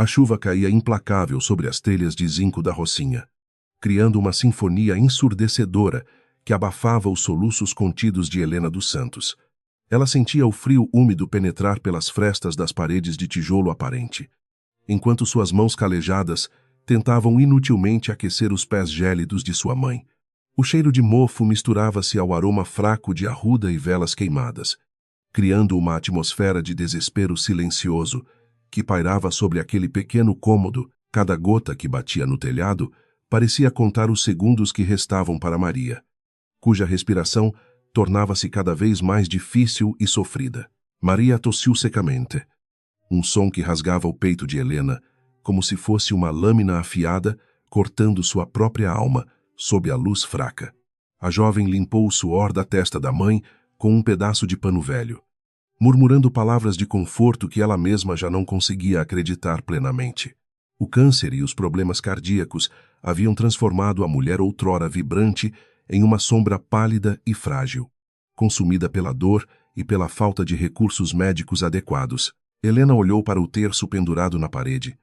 A chuva caía implacável sobre as telhas de zinco da Rocinha, criando uma sinfonia ensurdecedora que abafava os soluços contidos de Helena dos Santos. Ela sentia o frio úmido penetrar pelas frestas das paredes de tijolo aparente, enquanto suas mãos calejadas tentavam inutilmente aquecer os pés gélidos de sua mãe. O cheiro de mofo misturava-se ao aroma fraco de arruda e velas queimadas, criando uma atmosfera de desespero silencioso que pairava sobre aquele pequeno cômodo. Cada gota que batia no telhado parecia contar os segundos que restavam para Maria, cuja respiração tornava-se cada vez mais difícil e sofrida. Maria tossiu secamente, um som que rasgava o peito de Helena, como se fosse uma lâmina afiada cortando sua própria alma sob a luz fraca. A jovem limpou o suor da testa da mãe com um pedaço de pano velho, murmurando palavras de conforto que ela mesma já não conseguia acreditar plenamente. O câncer e os problemas cardíacos haviam transformado a mulher outrora vibrante em uma sombra pálida e frágil, consumida pela dor e pela falta de recursos médicos adequados. Helena olhou para o terço pendurado na parede,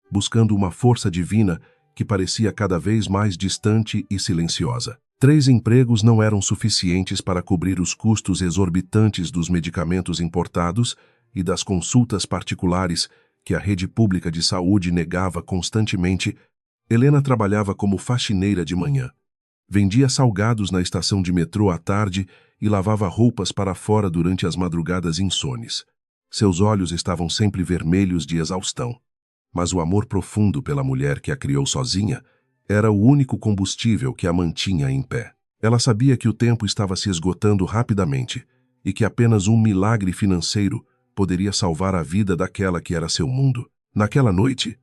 buscando uma força divina que parecia cada vez mais distante e silenciosa. 3 empregos não eram suficientes para cobrir os custos exorbitantes dos medicamentos importados e das consultas particulares que a rede pública de saúde negava constantemente. Helena trabalhava como faxineira de manhã. Vendia salgados na estação de metrô à tarde e lavava roupas para fora durante as madrugadas insones. Seus olhos estavam sempre vermelhos de exaustão. Mas o amor profundo pela mulher que a criou sozinha era o único combustível que a mantinha em pé. Ela sabia que o tempo estava se esgotando rapidamente e que apenas um milagre financeiro poderia salvar a vida daquela que era seu mundo. Naquela noite,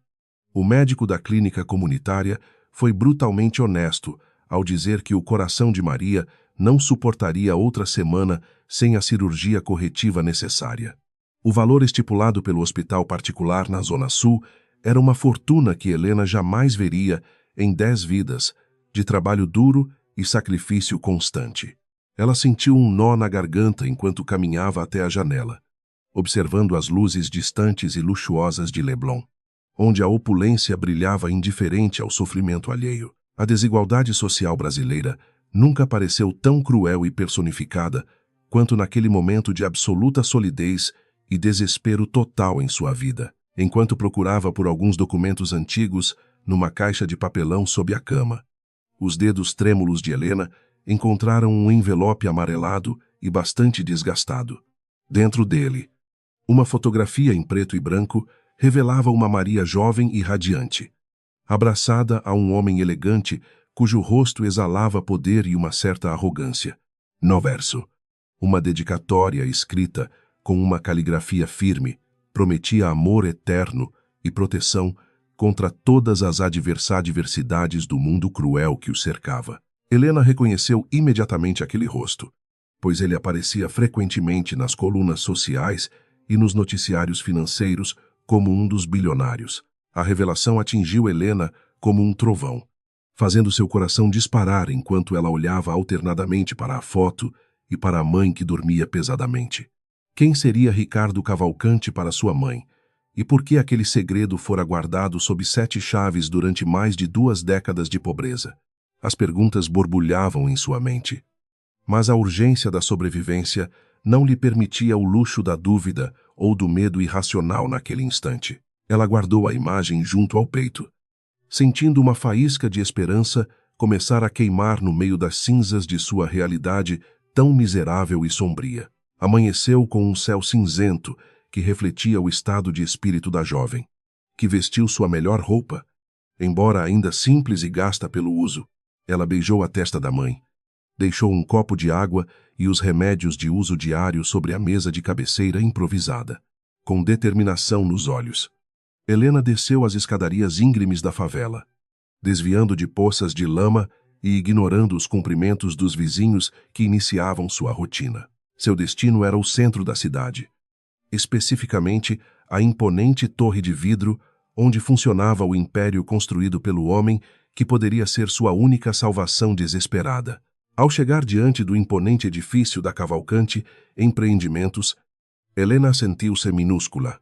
o médico da clínica comunitária foi brutalmente honesto ao dizer que o coração de Maria não suportaria outra semana sem a cirurgia corretiva necessária. O valor estipulado pelo hospital particular na Zona Sul era uma fortuna que Helena jamais veria em 10 vidas, de trabalho duro e sacrifício constante. Ela sentiu um nó na garganta enquanto caminhava até a janela, observando as luzes distantes e luxuosas de Leblon, onde a opulência brilhava indiferente ao sofrimento alheio. A desigualdade social brasileira nunca pareceu tão cruel e personificada quanto naquele momento de absoluta solidez e desespero total em sua vida. Enquanto procurava por alguns documentos antigos numa caixa de papelão sob a cama, os dedos trêmulos de Helena encontraram um envelope amarelado e bastante desgastado. Dentro dele, uma fotografia em preto e branco revelava uma Maria jovem e radiante, abraçada a um homem elegante cujo rosto exalava poder e uma certa arrogância. No verso, uma dedicatória escrita com uma caligrafia firme prometia amor eterno e proteção contra todas as adversidades do mundo cruel que o cercava. Helena reconheceu imediatamente aquele rosto, pois ele aparecia frequentemente nas colunas sociais e nos noticiários financeiros como um dos bilionários. A revelação atingiu Helena como um trovão, fazendo seu coração disparar enquanto ela olhava alternadamente para a foto e para a mãe que dormia pesadamente. Quem seria Ricardo Cavalcante para sua mãe? E por que aquele segredo fora guardado sob 7 chaves durante mais de 2 décadas de pobreza? As perguntas borbulhavam em sua mente. Mas a urgência da sobrevivência não lhe permitia o luxo da dúvida ou do medo irracional naquele instante. Ela guardou a imagem junto ao peito, sentindo uma faísca de esperança começar a queimar no meio das cinzas de sua realidade tão miserável e sombria. Amanheceu com um céu cinzento que refletia o estado de espírito da jovem, que vestiu sua melhor roupa, embora ainda simples e gasta pelo uso. Ela beijou a testa da mãe, deixou um copo de água e os remédios de uso diário sobre a mesa de cabeceira improvisada, com determinação nos olhos. Helena desceu as escadarias íngremes da favela, desviando de poças de lama e ignorando os cumprimentos dos vizinhos que iniciavam sua rotina. Seu destino era o centro da cidade, especificamente a imponente torre de vidro onde funcionava o império construído pelo homem que poderia ser sua única salvação desesperada. Ao chegar diante do imponente edifício da Cavalcante Empreendimentos, Helena sentiu-se minúscula,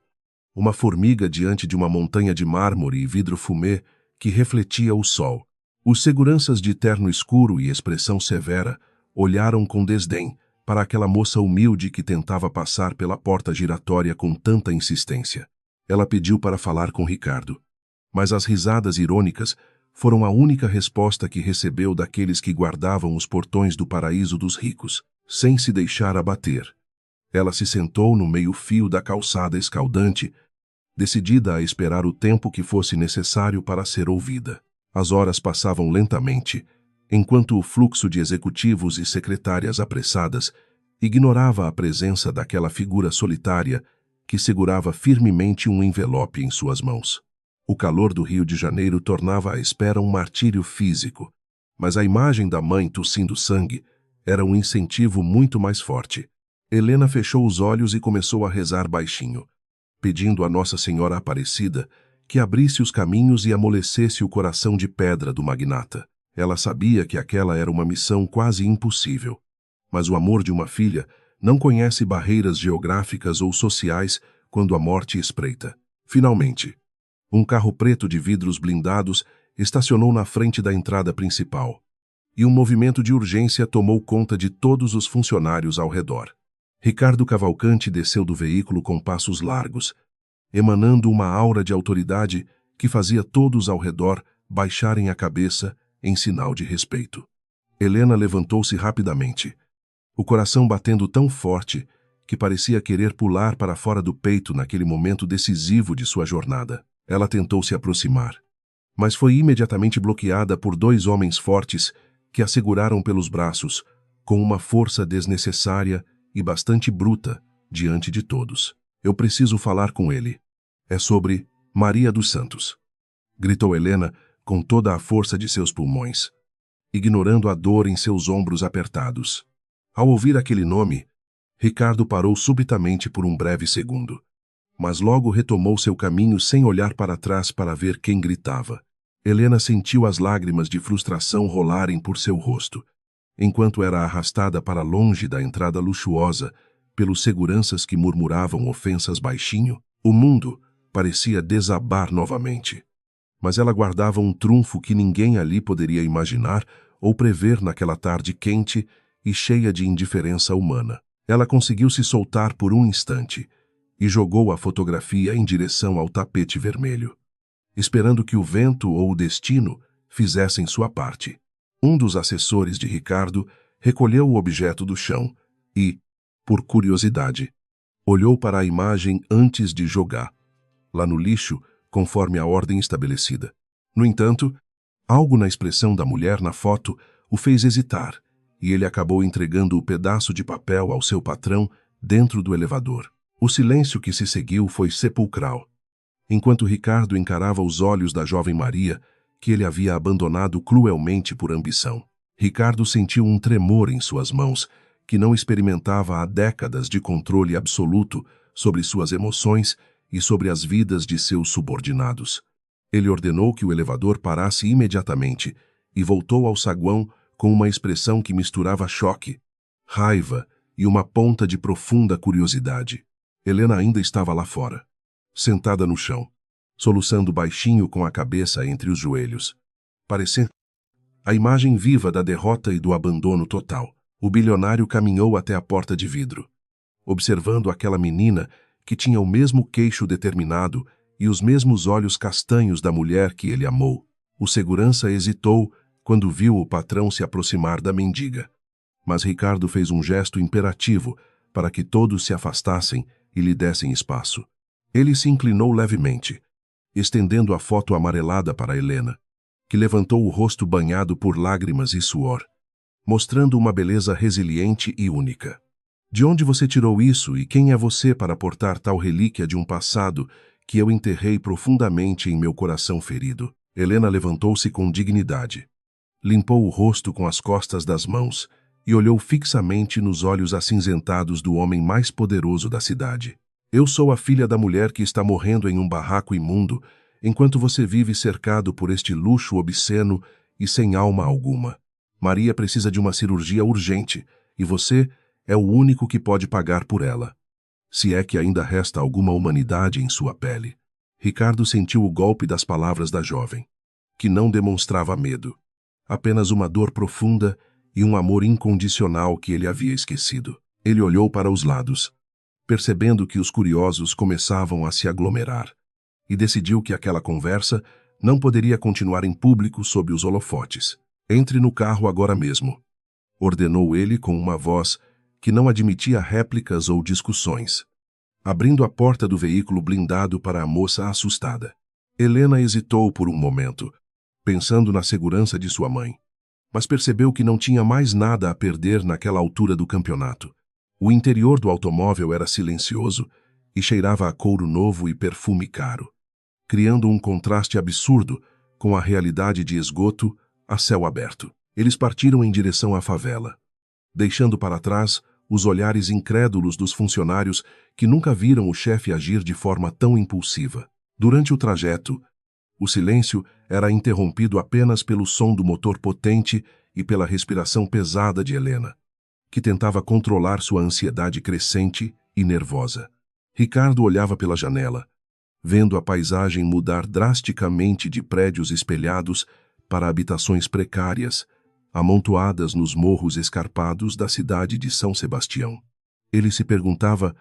uma formiga diante de uma montanha de mármore e vidro fumê que refletia o sol. Os seguranças de terno escuro e expressão severa olharam com desdém para aquela moça humilde que tentava passar pela porta giratória com tanta insistência. Ela pediu para falar com Ricardo, mas as risadas irônicas foram a única resposta que recebeu daqueles que guardavam os portões do paraíso dos ricos, sem se deixar abater. Ela se sentou no meio-fio da calçada escaldante, decidida a esperar o tempo que fosse necessário para ser ouvida. As horas passavam lentamente, enquanto o fluxo de executivos e secretárias apressadas ignorava a presença daquela figura solitária que segurava firmemente um envelope em suas mãos. O calor do Rio de Janeiro tornava a espera um martírio físico, mas a imagem da mãe tossindo sangue era um incentivo muito mais forte. Helena fechou os olhos e começou a rezar baixinho, pedindo a Nossa Senhora Aparecida que abrisse os caminhos e amolecesse o coração de pedra do magnata. Ela sabia que aquela era uma missão quase impossível, mas o amor de uma filha não conhece barreiras geográficas ou sociais quando a morte espreita. Finalmente, um carro preto de vidros blindados estacionou na frente da entrada principal, e um movimento de urgência tomou conta de todos os funcionários ao redor. Ricardo Cavalcanti desceu do veículo com passos largos, emanando uma aura de autoridade que fazia todos ao redor baixarem a cabeça em sinal de respeito. Helena levantou-se rapidamente, o coração batendo tão forte que parecia querer pular para fora do peito naquele momento decisivo de sua jornada. Ela tentou se aproximar, mas foi imediatamente bloqueada por dois homens fortes que a seguraram pelos braços, com uma força desnecessária e bastante bruta diante de todos. Eu preciso falar com ele. É sobre Maria dos Santos, gritou Helena com toda a força de seus pulmões, ignorando a dor em seus ombros apertados. Ao ouvir aquele nome, Ricardo parou subitamente por um breve segundo, mas logo retomou seu caminho sem olhar para trás para ver quem gritava. Helena sentiu as lágrimas de frustração rolarem por seu rosto, enquanto era arrastada para longe da entrada luxuosa pelos seguranças que murmuravam ofensas baixinho. O mundo parecia desabar novamente, mas ela guardava um trunfo que ninguém ali poderia imaginar ou prever naquela tarde quente e cheia de indiferença humana. Ela conseguiu se soltar por um instante e jogou a fotografia em direção ao tapete vermelho, esperando que o vento ou o destino fizessem sua parte. Um dos assessores de Ricardo recolheu o objeto do chão e, por curiosidade, olhou para a imagem antes de jogar lá no lixo, conforme a ordem estabelecida. No entanto, algo na expressão da mulher na foto o fez hesitar, e ele acabou entregando o pedaço de papel ao seu patrão dentro do elevador. O silêncio que se seguiu foi sepulcral, enquanto Ricardo encarava os olhos da jovem Maria, que ele havia abandonado cruelmente por ambição. Ricardo sentiu um tremor em suas mãos, que não experimentava há décadas de controle absoluto sobre suas emoções e sobre as vidas de seus subordinados. Ele ordenou que o elevador parasse imediatamente e voltou ao saguão com uma expressão que misturava choque, raiva e uma ponta de profunda curiosidade. Helena ainda estava lá fora, sentada no chão, soluçando baixinho com a cabeça entre os joelhos, parecendo a imagem viva da derrota e do abandono total. O bilionário caminhou até a porta de vidro, observando aquela menina que tinha o mesmo queixo determinado e os mesmos olhos castanhos da mulher que ele amou. O segurança hesitou quando viu o patrão se aproximar da mendiga, mas Ricardo fez um gesto imperativo para que todos se afastassem e lhe dessem espaço. Ele se inclinou levemente, estendendo a foto amarelada para Helena, que levantou o rosto banhado por lágrimas e suor, mostrando uma beleza resiliente e única. De onde você tirou isso e quem é você para portar tal relíquia de um passado que eu enterrei profundamente em meu coração ferido? Helena levantou-se com dignidade, limpou o rosto com as costas das mãos e olhou fixamente nos olhos acinzentados do homem mais poderoso da cidade. Eu sou a filha da mulher que está morrendo em um barraco imundo, enquanto você vive cercado por este luxo obsceno e sem alma alguma. Maria precisa de uma cirurgia urgente, e você é o único que pode pagar por ela. Se é que ainda resta alguma humanidade em sua pele. Ricardo sentiu o golpe das palavras da jovem, que não demonstrava medo, apenas uma dor profunda e um amor incondicional que ele havia esquecido. Ele olhou para os lados, percebendo que os curiosos começavam a se aglomerar, e decidiu que aquela conversa não poderia continuar em público sob os holofotes. Entre no carro agora mesmo, ordenou ele com uma voz que não admitia réplicas ou discussões, abrindo a porta do veículo blindado para a moça assustada. Helena hesitou por um momento, pensando na segurança de sua mãe, mas percebeu que não tinha mais nada a perder naquela altura do campeonato. O interior do automóvel era silencioso e cheirava a couro novo e perfume caro, criando um contraste absurdo com a realidade de esgoto a céu aberto. Eles partiram em direção à favela, deixando para trás os olhares incrédulos dos funcionários que nunca viram o chefe agir de forma tão impulsiva. Durante o trajeto, o silêncio era interrompido apenas pelo som do motor potente e pela respiração pesada de Helena, que tentava controlar sua ansiedade crescente e nervosa. Ricardo olhava pela janela, vendo a paisagem mudar drasticamente de prédios espelhados para habitações precárias, amontoadas nos morros escarpados da cidade de São Sebastião. Ele se perguntava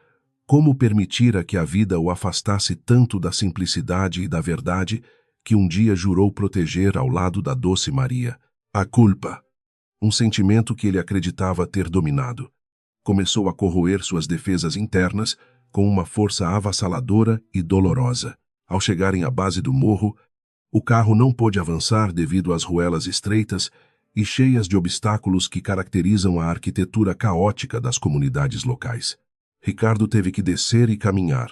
como permitira que a vida o afastasse tanto da simplicidade e da verdade que um dia jurou proteger ao lado da doce Maria. A culpa, um sentimento que ele acreditava ter dominado, começou a corroer suas defesas internas com uma força avassaladora e dolorosa. Ao chegarem à base do morro, o carro não pôde avançar devido às ruelas estreitas e cheias de obstáculos que caracterizam a arquitetura caótica das comunidades locais. Ricardo teve que descer e caminhar,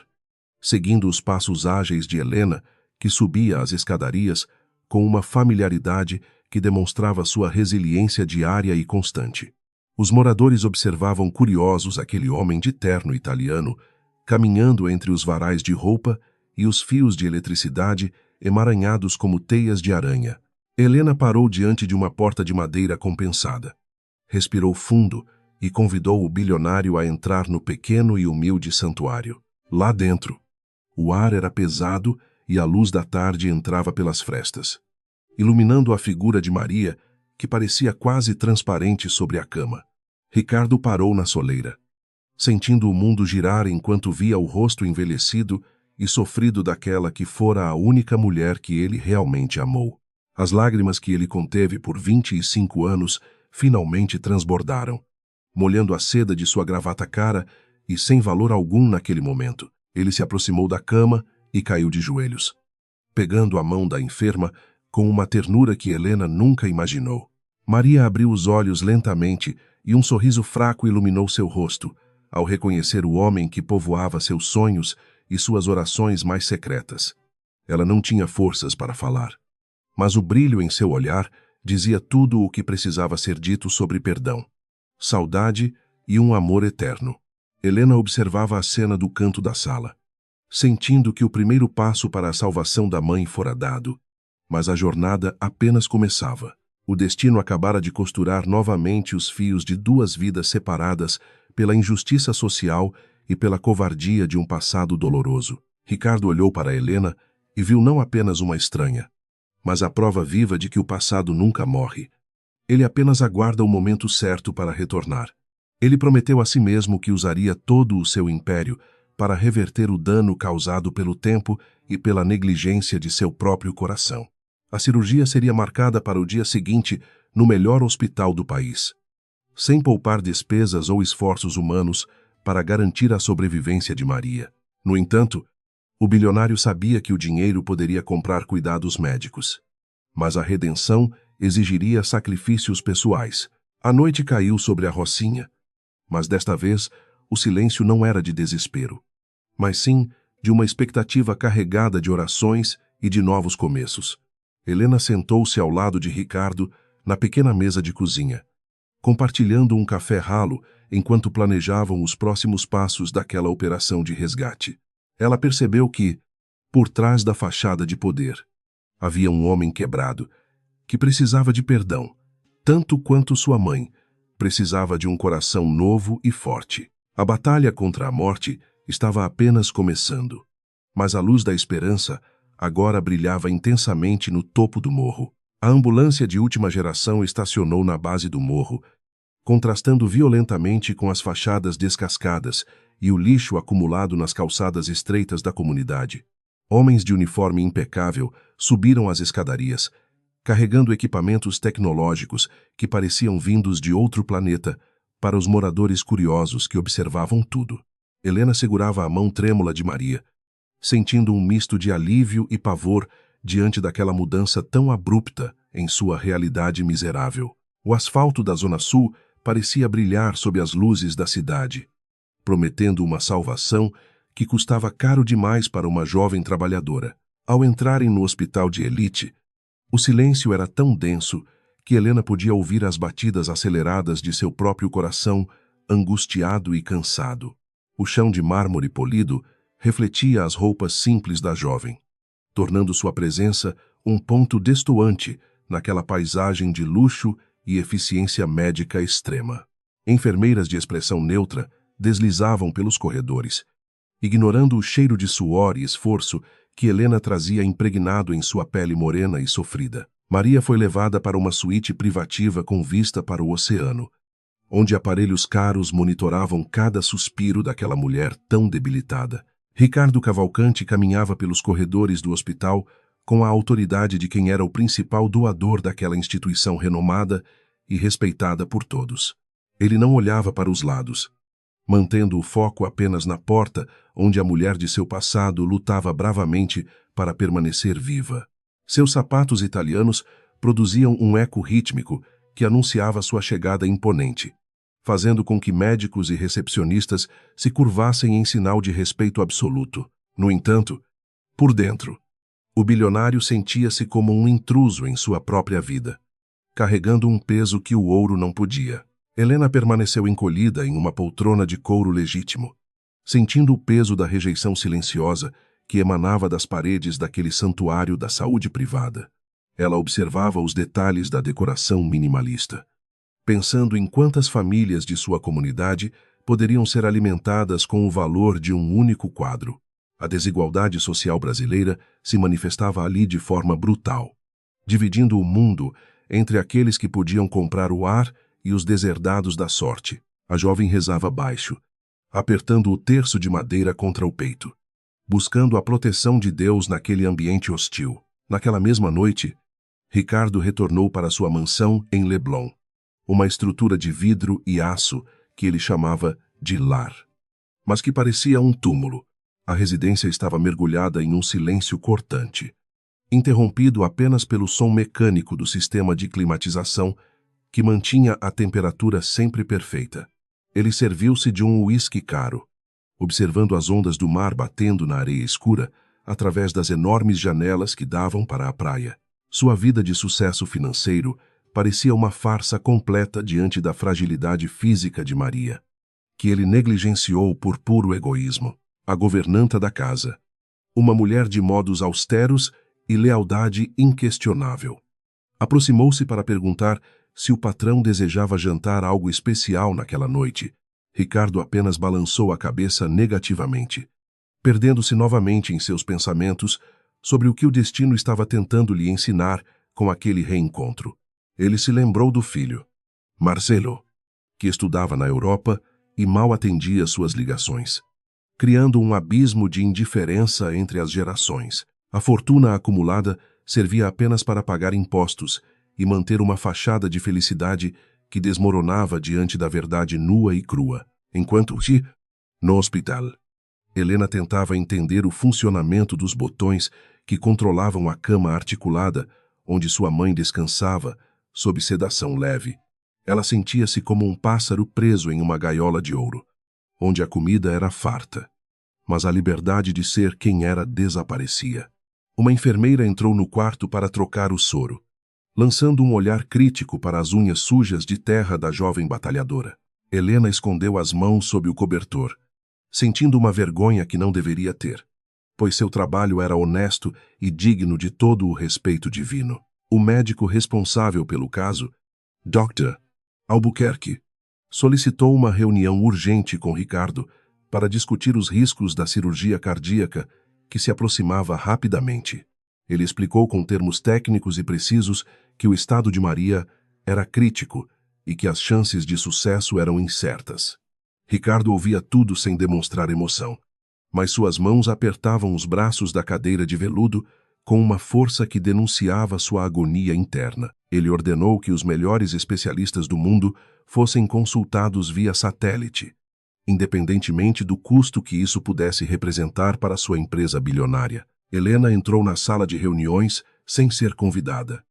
seguindo os passos ágeis de Helena, que subia as escadarias com uma familiaridade que demonstrava sua resiliência diária e constante. Os moradores observavam curiosos aquele homem de terno italiano caminhando entre os varais de roupa e os fios de eletricidade emaranhados como teias de aranha. Helena parou diante de uma porta de madeira compensada. Respirou fundo e convidou o bilionário a entrar no pequeno e humilde santuário. Lá dentro, o ar era pesado e a luz da tarde entrava pelas frestas, iluminando a figura de Maria, que parecia quase transparente sobre a cama. Ricardo parou na soleira, sentindo o mundo girar enquanto via o rosto envelhecido e sofrido daquela que fora a única mulher que ele realmente amou. As lágrimas que ele conteve por 25 anos finalmente transbordaram, molhando a seda de sua gravata cara e sem valor algum naquele momento. Ele se aproximou da cama e caiu de joelhos, pegando a mão da enferma com uma ternura que Helena nunca imaginou. Maria abriu os olhos lentamente e um sorriso fraco iluminou seu rosto, ao reconhecer o homem que povoava seus sonhos e suas orações mais secretas. Ela não tinha forças para falar, mas o brilho em seu olhar dizia tudo o que precisava ser dito sobre perdão, saudade e um amor eterno. Helena observava a cena do canto da sala, sentindo que o primeiro passo para a salvação da mãe fora dado, mas a jornada apenas começava. O destino acabara de costurar novamente os fios de duas vidas separadas pela injustiça social e pela covardia de um passado doloroso. Ricardo olhou para Helena e viu não apenas uma estranha, mas a prova viva de que o passado nunca morre. Ele apenas aguarda o momento certo para retornar. Ele prometeu a si mesmo que usaria todo o seu império para reverter o dano causado pelo tempo e pela negligência de seu próprio coração. A cirurgia seria marcada para o dia seguinte no melhor hospital do país, sem poupar despesas ou esforços humanos para garantir a sobrevivência de Maria. No entanto, o bilionário sabia que o dinheiro poderia comprar cuidados médicos, mas a redenção exigiria sacrifícios pessoais. A noite caiu sobre a Rocinha, mas desta vez o silêncio não era de desespero, mas sim de uma expectativa carregada de orações e de novos começos. Helena sentou-se ao lado de Ricardo na pequena mesa de cozinha, compartilhando um café ralo enquanto planejavam os próximos passos daquela operação de resgate. Ela percebeu que, por trás da fachada de poder, havia um homem quebrado, que precisava de perdão, tanto quanto sua mãe precisava de um coração novo e forte. A batalha contra a morte estava apenas começando. Mas a luz da esperança agora brilhava intensamente no topo do morro. A ambulância de última geração estacionou na base do morro, contrastando violentamente com as fachadas descascadas e o lixo acumulado nas calçadas estreitas da comunidade. Homens de uniforme impecável subiram as escadarias, carregando equipamentos tecnológicos que pareciam vindos de outro planeta para os moradores curiosos que observavam tudo. Helena segurava a mão trêmula de Maria, sentindo um misto de alívio e pavor diante daquela mudança tão abrupta em sua realidade miserável. O asfalto da Zona Sul parecia brilhar sob as luzes da cidade, prometendo uma salvação que custava caro demais para uma jovem trabalhadora. Ao entrarem no hospital de elite, o silêncio era tão denso que Helena podia ouvir as batidas aceleradas de seu próprio coração, angustiado e cansado. O chão de mármore polido refletia as roupas simples da jovem, tornando sua presença um ponto destoante naquela paisagem de luxo e eficiência médica extrema. Enfermeiras de expressão neutra deslizavam pelos corredores, ignorando o cheiro de suor e esforço que Helena trazia impregnado em sua pele morena e sofrida. Maria foi levada para uma suíte privativa com vista para o oceano, onde aparelhos caros monitoravam cada suspiro daquela mulher tão debilitada. Ricardo Cavalcanti caminhava pelos corredores do hospital com a autoridade de quem era o principal doador daquela instituição renomada e respeitada por todos. Ele não olhava para os lados, mantendo o foco apenas na porta onde a mulher de seu passado lutava bravamente para permanecer viva. Seus sapatos italianos produziam um eco rítmico que anunciava sua chegada imponente, fazendo com que médicos e recepcionistas se curvassem em sinal de respeito absoluto. No entanto, por dentro, o bilionário sentia-se como um intruso em sua própria vida, carregando um peso que o ouro não podia. Helena permaneceu encolhida em uma poltrona de couro legítimo, sentindo o peso da rejeição silenciosa que emanava das paredes daquele santuário da saúde privada. Ela observava os detalhes da decoração minimalista, pensando em quantas famílias de sua comunidade poderiam ser alimentadas com o valor de um único quadro. A desigualdade social brasileira se manifestava ali de forma brutal, dividindo o mundo entre aqueles que podiam comprar o ar e os deserdados da sorte. A jovem rezava baixo, apertando o terço de madeira contra o peito, buscando a proteção de Deus naquele ambiente hostil. Naquela mesma noite, Ricardo retornou para sua mansão em Leblon, uma estrutura de vidro e aço que ele chamava de lar, mas que parecia um túmulo. A residência estava mergulhada em um silêncio cortante, interrompido apenas pelo som mecânico do sistema de climatização que mantinha a temperatura sempre perfeita. Ele serviu-se de um uísque caro, observando as ondas do mar batendo na areia escura através das enormes janelas que davam para a praia. Sua vida de sucesso financeiro parecia uma farsa completa diante da fragilidade física de Maria, que ele negligenciou por puro egoísmo. A governanta da casa, uma mulher de modos austeros e lealdade inquestionável, aproximou-se para perguntar se o patrão desejava jantar algo especial naquela noite. Ricardo apenas balançou a cabeça negativamente, perdendo-se novamente em seus pensamentos sobre o que o destino estava tentando lhe ensinar com aquele reencontro. Ele se lembrou do filho, Marcelo, que estudava na Europa e mal atendia suas ligações, criando um abismo de indiferença entre as gerações. A fortuna acumulada servia apenas para pagar impostos e manter uma fachada de felicidade que desmoronava diante da verdade nua e crua. Enquanto no hospital, Helena tentava entender o funcionamento dos botões que controlavam a cama articulada onde sua mãe descansava sob sedação leve. Ela sentia-se como um pássaro preso em uma gaiola de ouro, onde a comida era farta, mas a liberdade de ser quem era desaparecia. Uma enfermeira entrou no quarto para trocar o soro, lançando um olhar crítico para as unhas sujas de terra da jovem batalhadora. Helena escondeu as mãos sob o cobertor, sentindo uma vergonha que não deveria ter, pois seu trabalho era honesto e digno de todo o respeito divino. O médico responsável pelo caso, Dr. Albuquerque, solicitou uma reunião urgente com Ricardo para discutir os riscos da cirurgia cardíaca, que se aproximava rapidamente. Ele explicou com termos técnicos e precisos que o estado de Maria era crítico e que as chances de sucesso eram incertas. Ricardo ouvia tudo sem demonstrar emoção, mas suas mãos apertavam os braços da cadeira de veludo com uma força que denunciava sua agonia interna. Ele ordenou que os melhores especialistas do mundo fossem consultados via satélite, independentemente do custo que isso pudesse representar para sua empresa bilionária. Helena entrou na sala de reuniões sem ser convidada,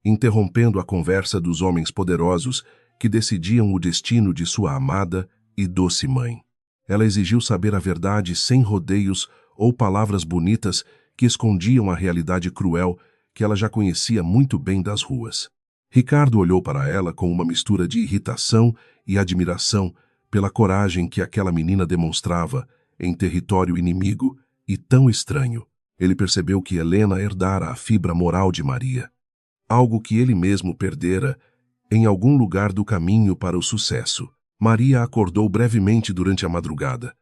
interrompendo a conversa dos homens poderosos que decidiam o destino de sua amada e doce mãe. Ela exigiu saber a verdade sem rodeios ou palavras bonitas que escondiam a realidade cruel que ela já conhecia muito bem das ruas. Ricardo olhou para ela com uma mistura de irritação e admiração pela coragem que aquela menina demonstrava em território inimigo e tão estranho. Ele percebeu que Helena herdara a fibra moral de Maria, algo que ele mesmo perdera em algum lugar do caminho para o sucesso. Maria acordou brevemente durante a madrugada,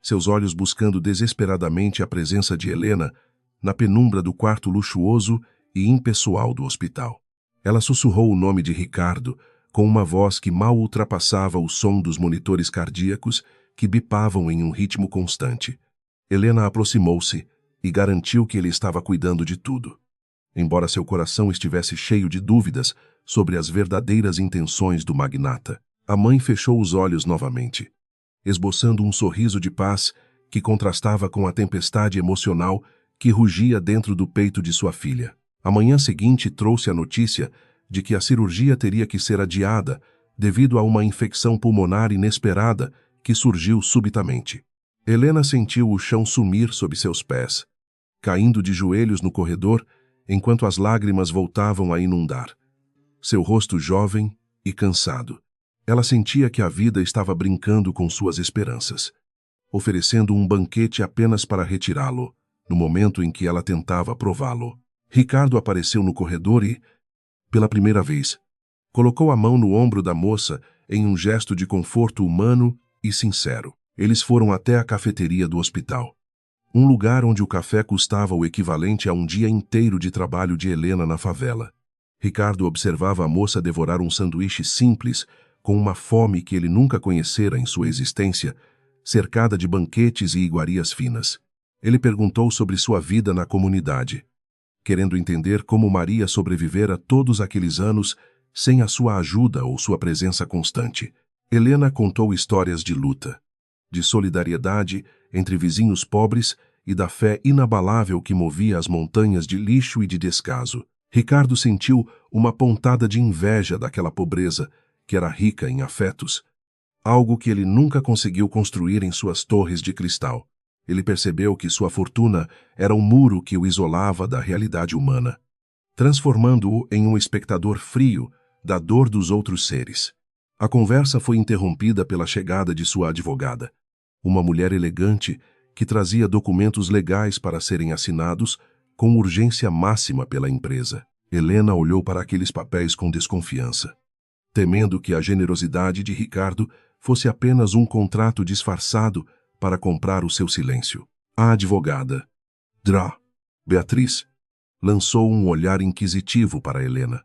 seus olhos buscando desesperadamente a presença de Helena na penumbra do quarto luxuoso e impessoal do hospital. Ela sussurrou o nome de Ricardo com uma voz que mal ultrapassava o som dos monitores cardíacos que bipavam em um ritmo constante. Helena aproximou-se e garantiu que ele estava cuidando de tudo, embora seu coração estivesse cheio de dúvidas sobre as verdadeiras intenções do magnata. A mãe fechou os olhos novamente, esboçando um sorriso de paz que contrastava com a tempestade emocional que rugia dentro do peito de sua filha. A manhã seguinte trouxe a notícia de que a cirurgia teria que ser adiada devido a uma infecção pulmonar inesperada que surgiu subitamente. Helena sentiu o chão sumir sob seus pés, caindo de joelhos no corredor enquanto as lágrimas voltavam a inundar seu rosto jovem e cansado. Ela sentia que a vida estava brincando com suas esperanças, oferecendo um banquete apenas para retirá-lo, no momento em que ela tentava prová-lo. Ricardo apareceu no corredor e, pela primeira vez, colocou a mão no ombro da moça em um gesto de conforto humano e sincero. Eles foram até a cafeteria do hospital, um lugar onde o café custava o equivalente a um dia inteiro de trabalho de Helena na favela. Ricardo observava a moça devorar um sanduíche simples, com uma fome que ele nunca conhecera em sua existência, cercada de banquetes e iguarias finas. Ele perguntou sobre sua vida na comunidade, querendo entender como Maria sobrevivera todos aqueles anos sem a sua ajuda ou sua presença constante. Helena contou histórias de luta, de solidariedade entre vizinhos pobres e da fé inabalável que movia as montanhas de lixo e de descaso. Ricardo sentiu uma pontada de inveja daquela pobreza que era rica em afetos, algo que ele nunca conseguiu construir em suas torres de cristal. Ele percebeu que sua fortuna era um muro que o isolava da realidade humana, transformando-o em um espectador frio da dor dos outros seres. A conversa foi interrompida pela chegada de sua advogada, uma mulher elegante que trazia documentos legais para serem assinados com urgência máxima pela empresa. Helena olhou para aqueles papéis com desconfiança, temendo que a generosidade de Ricardo fosse apenas um contrato disfarçado para comprar o seu silêncio. A advogada, Beatriz, lançou um olhar inquisitivo para Helena,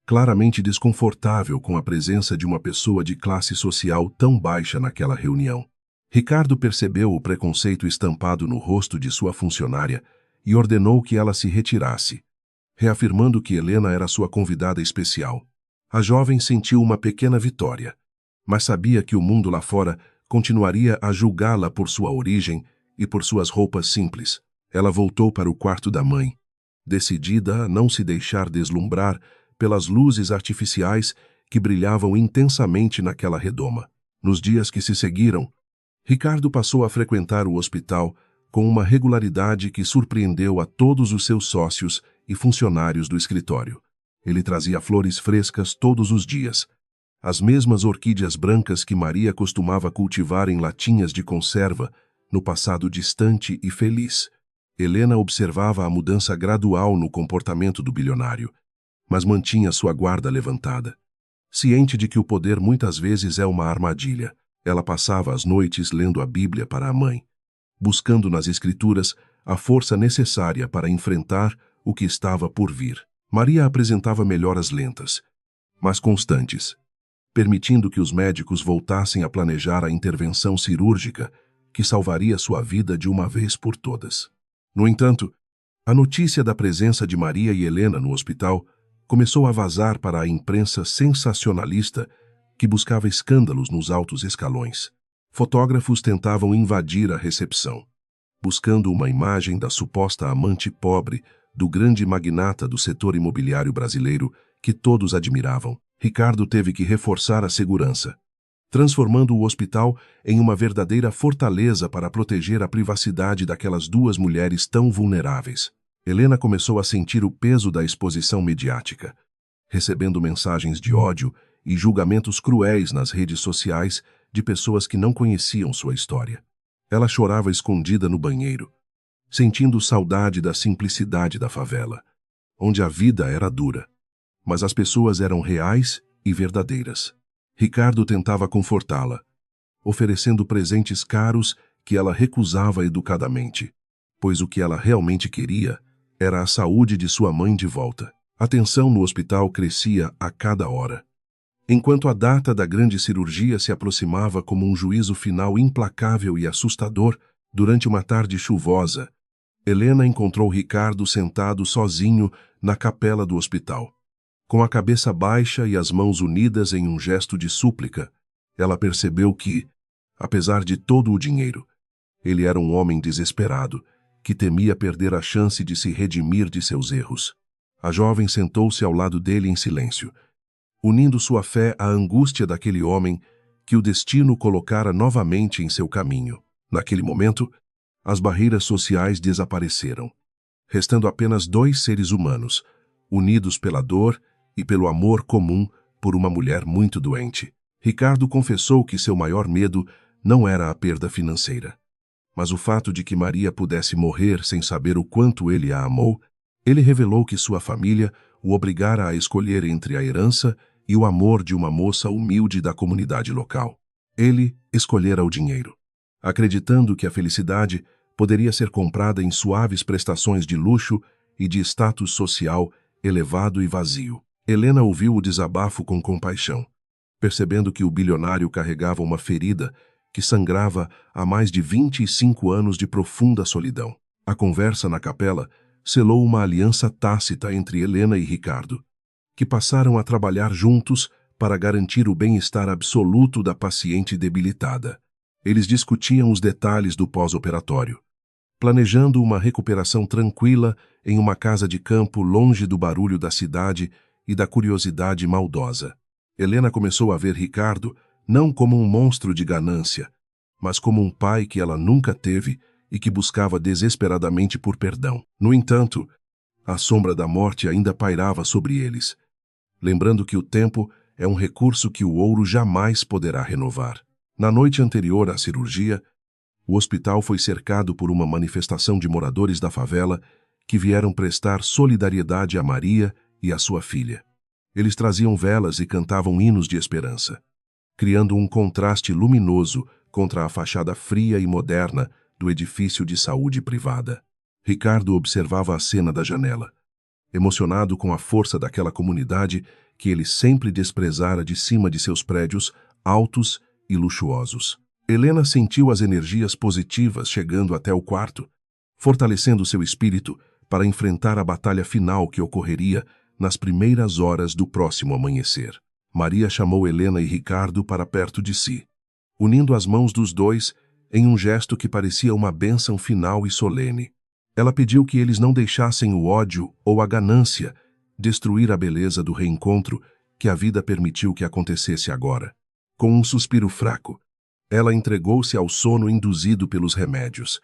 claramente desconfortável com a presença de uma pessoa de classe social tão baixa naquela reunião. Ricardo percebeu o preconceito estampado no rosto de sua funcionária e ordenou que ela se retirasse, reafirmando que Helena era sua convidada especial. A jovem sentiu uma pequena vitória, mas sabia que o mundo lá fora continuaria a julgá-la por sua origem e por suas roupas simples. Ela voltou para o quarto da mãe, decidida a não se deixar deslumbrar pelas luzes artificiais que brilhavam intensamente naquela redoma. Nos dias que se seguiram, Ricardo passou a frequentar o hospital com uma regularidade que surpreendeu a todos os seus sócios e funcionários do escritório. Ele trazia flores frescas todos os dias, as mesmas orquídeas brancas que Maria costumava cultivar em latinhas de conserva no passado distante e feliz. Helena observava a mudança gradual no comportamento do bilionário, mas mantinha sua guarda levantada, ciente de que o poder muitas vezes é uma armadilha. Ela passava as noites lendo a Bíblia para a mãe, buscando nas Escrituras a força necessária para enfrentar o que estava por vir. Maria apresentava melhoras lentas, mas constantes, permitindo que os médicos voltassem a planejar a intervenção cirúrgica que salvaria sua vida de uma vez por todas. No entanto, a notícia da presença de Maria e Helena no hospital começou a vazar para a imprensa sensacionalista que buscava escândalos nos altos escalões. Fotógrafos tentavam invadir a recepção, buscando uma imagem da suposta amante pobre do grande magnata do setor imobiliário brasileiro que todos admiravam. Ricardo teve que reforçar a segurança, transformando o hospital em uma verdadeira fortaleza para proteger a privacidade daquelas duas mulheres tão vulneráveis. Helena começou a sentir o peso da exposição midiática, recebendo mensagens de ódio e julgamentos cruéis nas redes sociais de pessoas que não conheciam sua história. Ela chorava escondida no banheiro, sentindo saudade da simplicidade da favela, onde a vida era dura, mas as pessoas eram reais e verdadeiras. Ricardo tentava confortá-la, oferecendo presentes caros que ela recusava educadamente, pois o que ela realmente queria era a saúde de sua mãe de volta. A tensão no hospital crescia a cada hora. Enquanto a data da grande cirurgia se aproximava como um juízo final implacável e assustador, durante uma tarde chuvosa, Helena encontrou Ricardo sentado sozinho na capela do hospital. Com a cabeça baixa e as mãos unidas em um gesto de súplica, ela percebeu que, apesar de todo o dinheiro, ele era um homem desesperado, que temia perder a chance de se redimir de seus erros. A jovem sentou-se ao lado dele em silêncio, unindo sua fé à angústia daquele homem que o destino colocara novamente em seu caminho. Naquele momento, as barreiras sociais desapareceram, restando apenas dois seres humanos, unidos pela dor e pelo amor comum por uma mulher muito doente. Ricardo confessou que seu maior medo não era a perda financeira, mas o fato de que Maria pudesse morrer sem saber o quanto ele a amou. Ele revelou que sua família o obrigara a escolher entre a herança e o amor de uma moça humilde da comunidade local. Ele escolhera o dinheiro, acreditando que a felicidade poderia ser comprada em suaves prestações de luxo e de status social elevado e vazio. Helena ouviu o desabafo com compaixão, percebendo que o bilionário carregava uma ferida que sangrava há mais de 25 anos de profunda solidão. A conversa na capela selou uma aliança tácita entre Helena e Ricardo, que passaram a trabalhar juntos para garantir o bem-estar absoluto da paciente debilitada. Eles discutiam os detalhes do pós-operatório, planejando uma recuperação tranquila em uma casa de campo longe do barulho da cidade e da curiosidade maldosa. Helena começou a ver Ricardo não como um monstro de ganância, mas como um pai que ela nunca teve e que buscava desesperadamente por perdão. No entanto, a sombra da morte ainda pairava sobre eles, lembrando que o tempo é um recurso que o ouro jamais poderá renovar. Na noite anterior à cirurgia, o hospital foi cercado por uma manifestação de moradores da favela que vieram prestar solidariedade a Maria e a sua filha. Eles traziam velas e cantavam hinos de esperança, criando um contraste luminoso contra a fachada fria e moderna do edifício de saúde privada. Ricardo observava a cena da janela, emocionado com a força daquela comunidade que ele sempre desprezara de cima de seus prédios altos e luxuosos. Helena sentiu as energias positivas chegando até o quarto, fortalecendo seu espírito para enfrentar a batalha final que ocorreria nas primeiras horas do próximo amanhecer. Maria chamou Helena e Ricardo para perto de si, unindo as mãos dos dois em um gesto que parecia uma bênção final e solene. Ela pediu que eles não deixassem o ódio ou a ganância destruir a beleza do reencontro que a vida permitiu que acontecesse agora. Com um suspiro fraco, ela entregou-se ao sono induzido pelos remédios,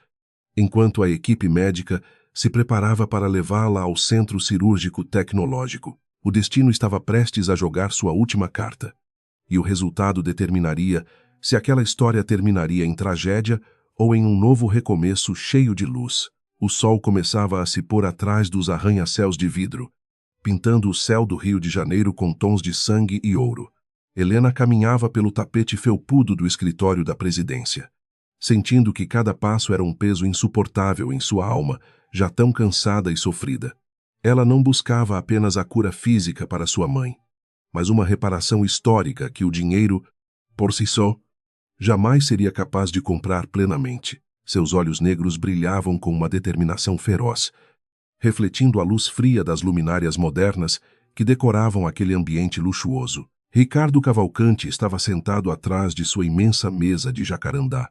enquanto a equipe médica se preparava para levá-la ao centro cirúrgico tecnológico. O destino estava prestes a jogar sua última carta, e o resultado determinaria se aquela história terminaria em tragédia ou em um novo recomeço cheio de luz. O sol começava a se pôr atrás dos arranha-céus de vidro, pintando o céu do Rio de Janeiro com tons de sangue e ouro. Helena caminhava pelo tapete felpudo do escritório da presidência, sentindo que cada passo era um peso insuportável em sua alma, já tão cansada e sofrida. Ela não buscava apenas a cura física para sua mãe, mas uma reparação histórica que o dinheiro, por si só, jamais seria capaz de comprar plenamente. Seus olhos negros brilhavam com uma determinação feroz, refletindo a luz fria das luminárias modernas que decoravam aquele ambiente luxuoso. Ricardo Cavalcanti estava sentado atrás de sua imensa mesa de jacarandá,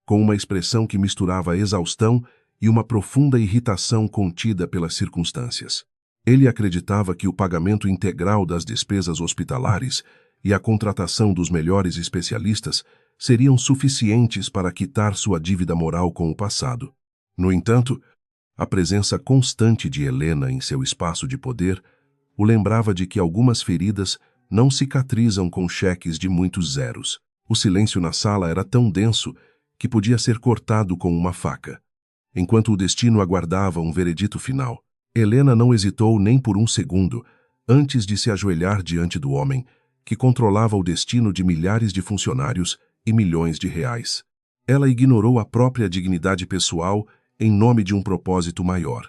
com uma expressão que misturava exaustão e uma profunda irritação contida pelas circunstâncias. Ele acreditava que o pagamento integral das despesas hospitalares e a contratação dos melhores especialistas seriam suficientes para quitar sua dívida moral com o passado. No entanto, a presença constante de Helena em seu espaço de poder o lembrava de que algumas feridas não cicatrizam com cheques de muitos zeros. O silêncio na sala era tão denso que podia ser cortado com uma faca. Enquanto o destino aguardava um veredito final, Helena não hesitou nem por um segundo antes de se ajoelhar diante do homem que controlava o destino de milhares de funcionários e milhões de reais. Ela ignorou a própria dignidade pessoal em nome de um propósito maior,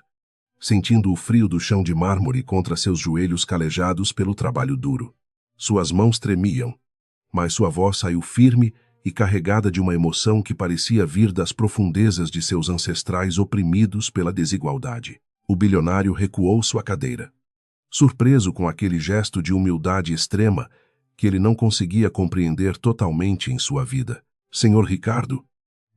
sentindo o frio do chão de mármore contra seus joelhos calejados pelo trabalho duro. Suas mãos tremiam, mas sua voz saiu firme e carregada de uma emoção que parecia vir das profundezas de seus ancestrais oprimidos pela desigualdade. O bilionário recuou sua cadeira, surpreso com aquele gesto de humildade extrema que ele não conseguia compreender totalmente em sua vida. Senhor Ricardo,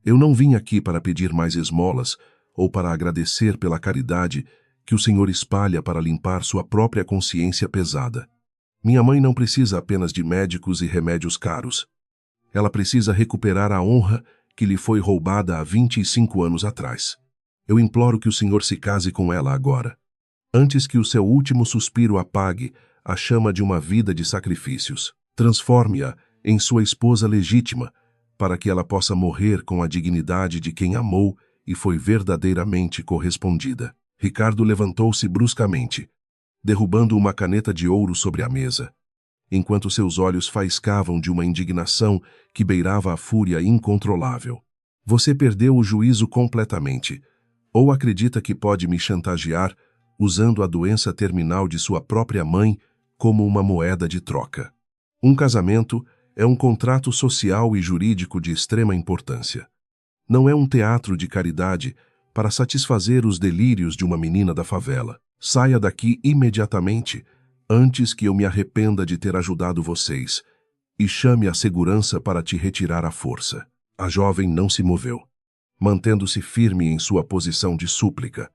eu não vim aqui para pedir mais esmolas ou para agradecer pela caridade que o senhor espalha para limpar sua própria consciência pesada. Minha mãe não precisa apenas de médicos e remédios caros. Ela precisa recuperar a honra que lhe foi roubada há 25 anos atrás. Eu imploro que o senhor se case com ela agora, antes que o seu último suspiro apague a chama de uma vida de sacrifícios. Transforme-a em sua esposa legítima, para que ela possa morrer com a dignidade de quem amou e foi verdadeiramente correspondida. Ricardo levantou-se bruscamente, derrubando uma caneta de ouro sobre a mesa, enquanto seus olhos faiscavam de uma indignação que beirava a fúria incontrolável. Você perdeu o juízo completamente, ou acredita que pode me chantagear usando a doença terminal de sua própria mãe como uma moeda de troca. Um casamento é um contrato social e jurídico de extrema importância. Não é um teatro de caridade para satisfazer os delírios de uma menina da favela. Saia daqui imediatamente, antes que eu me arrependa de ter ajudado vocês, e chame a segurança para te retirar à força. A jovem não se moveu, mantendo-se firme em sua posição de súplica,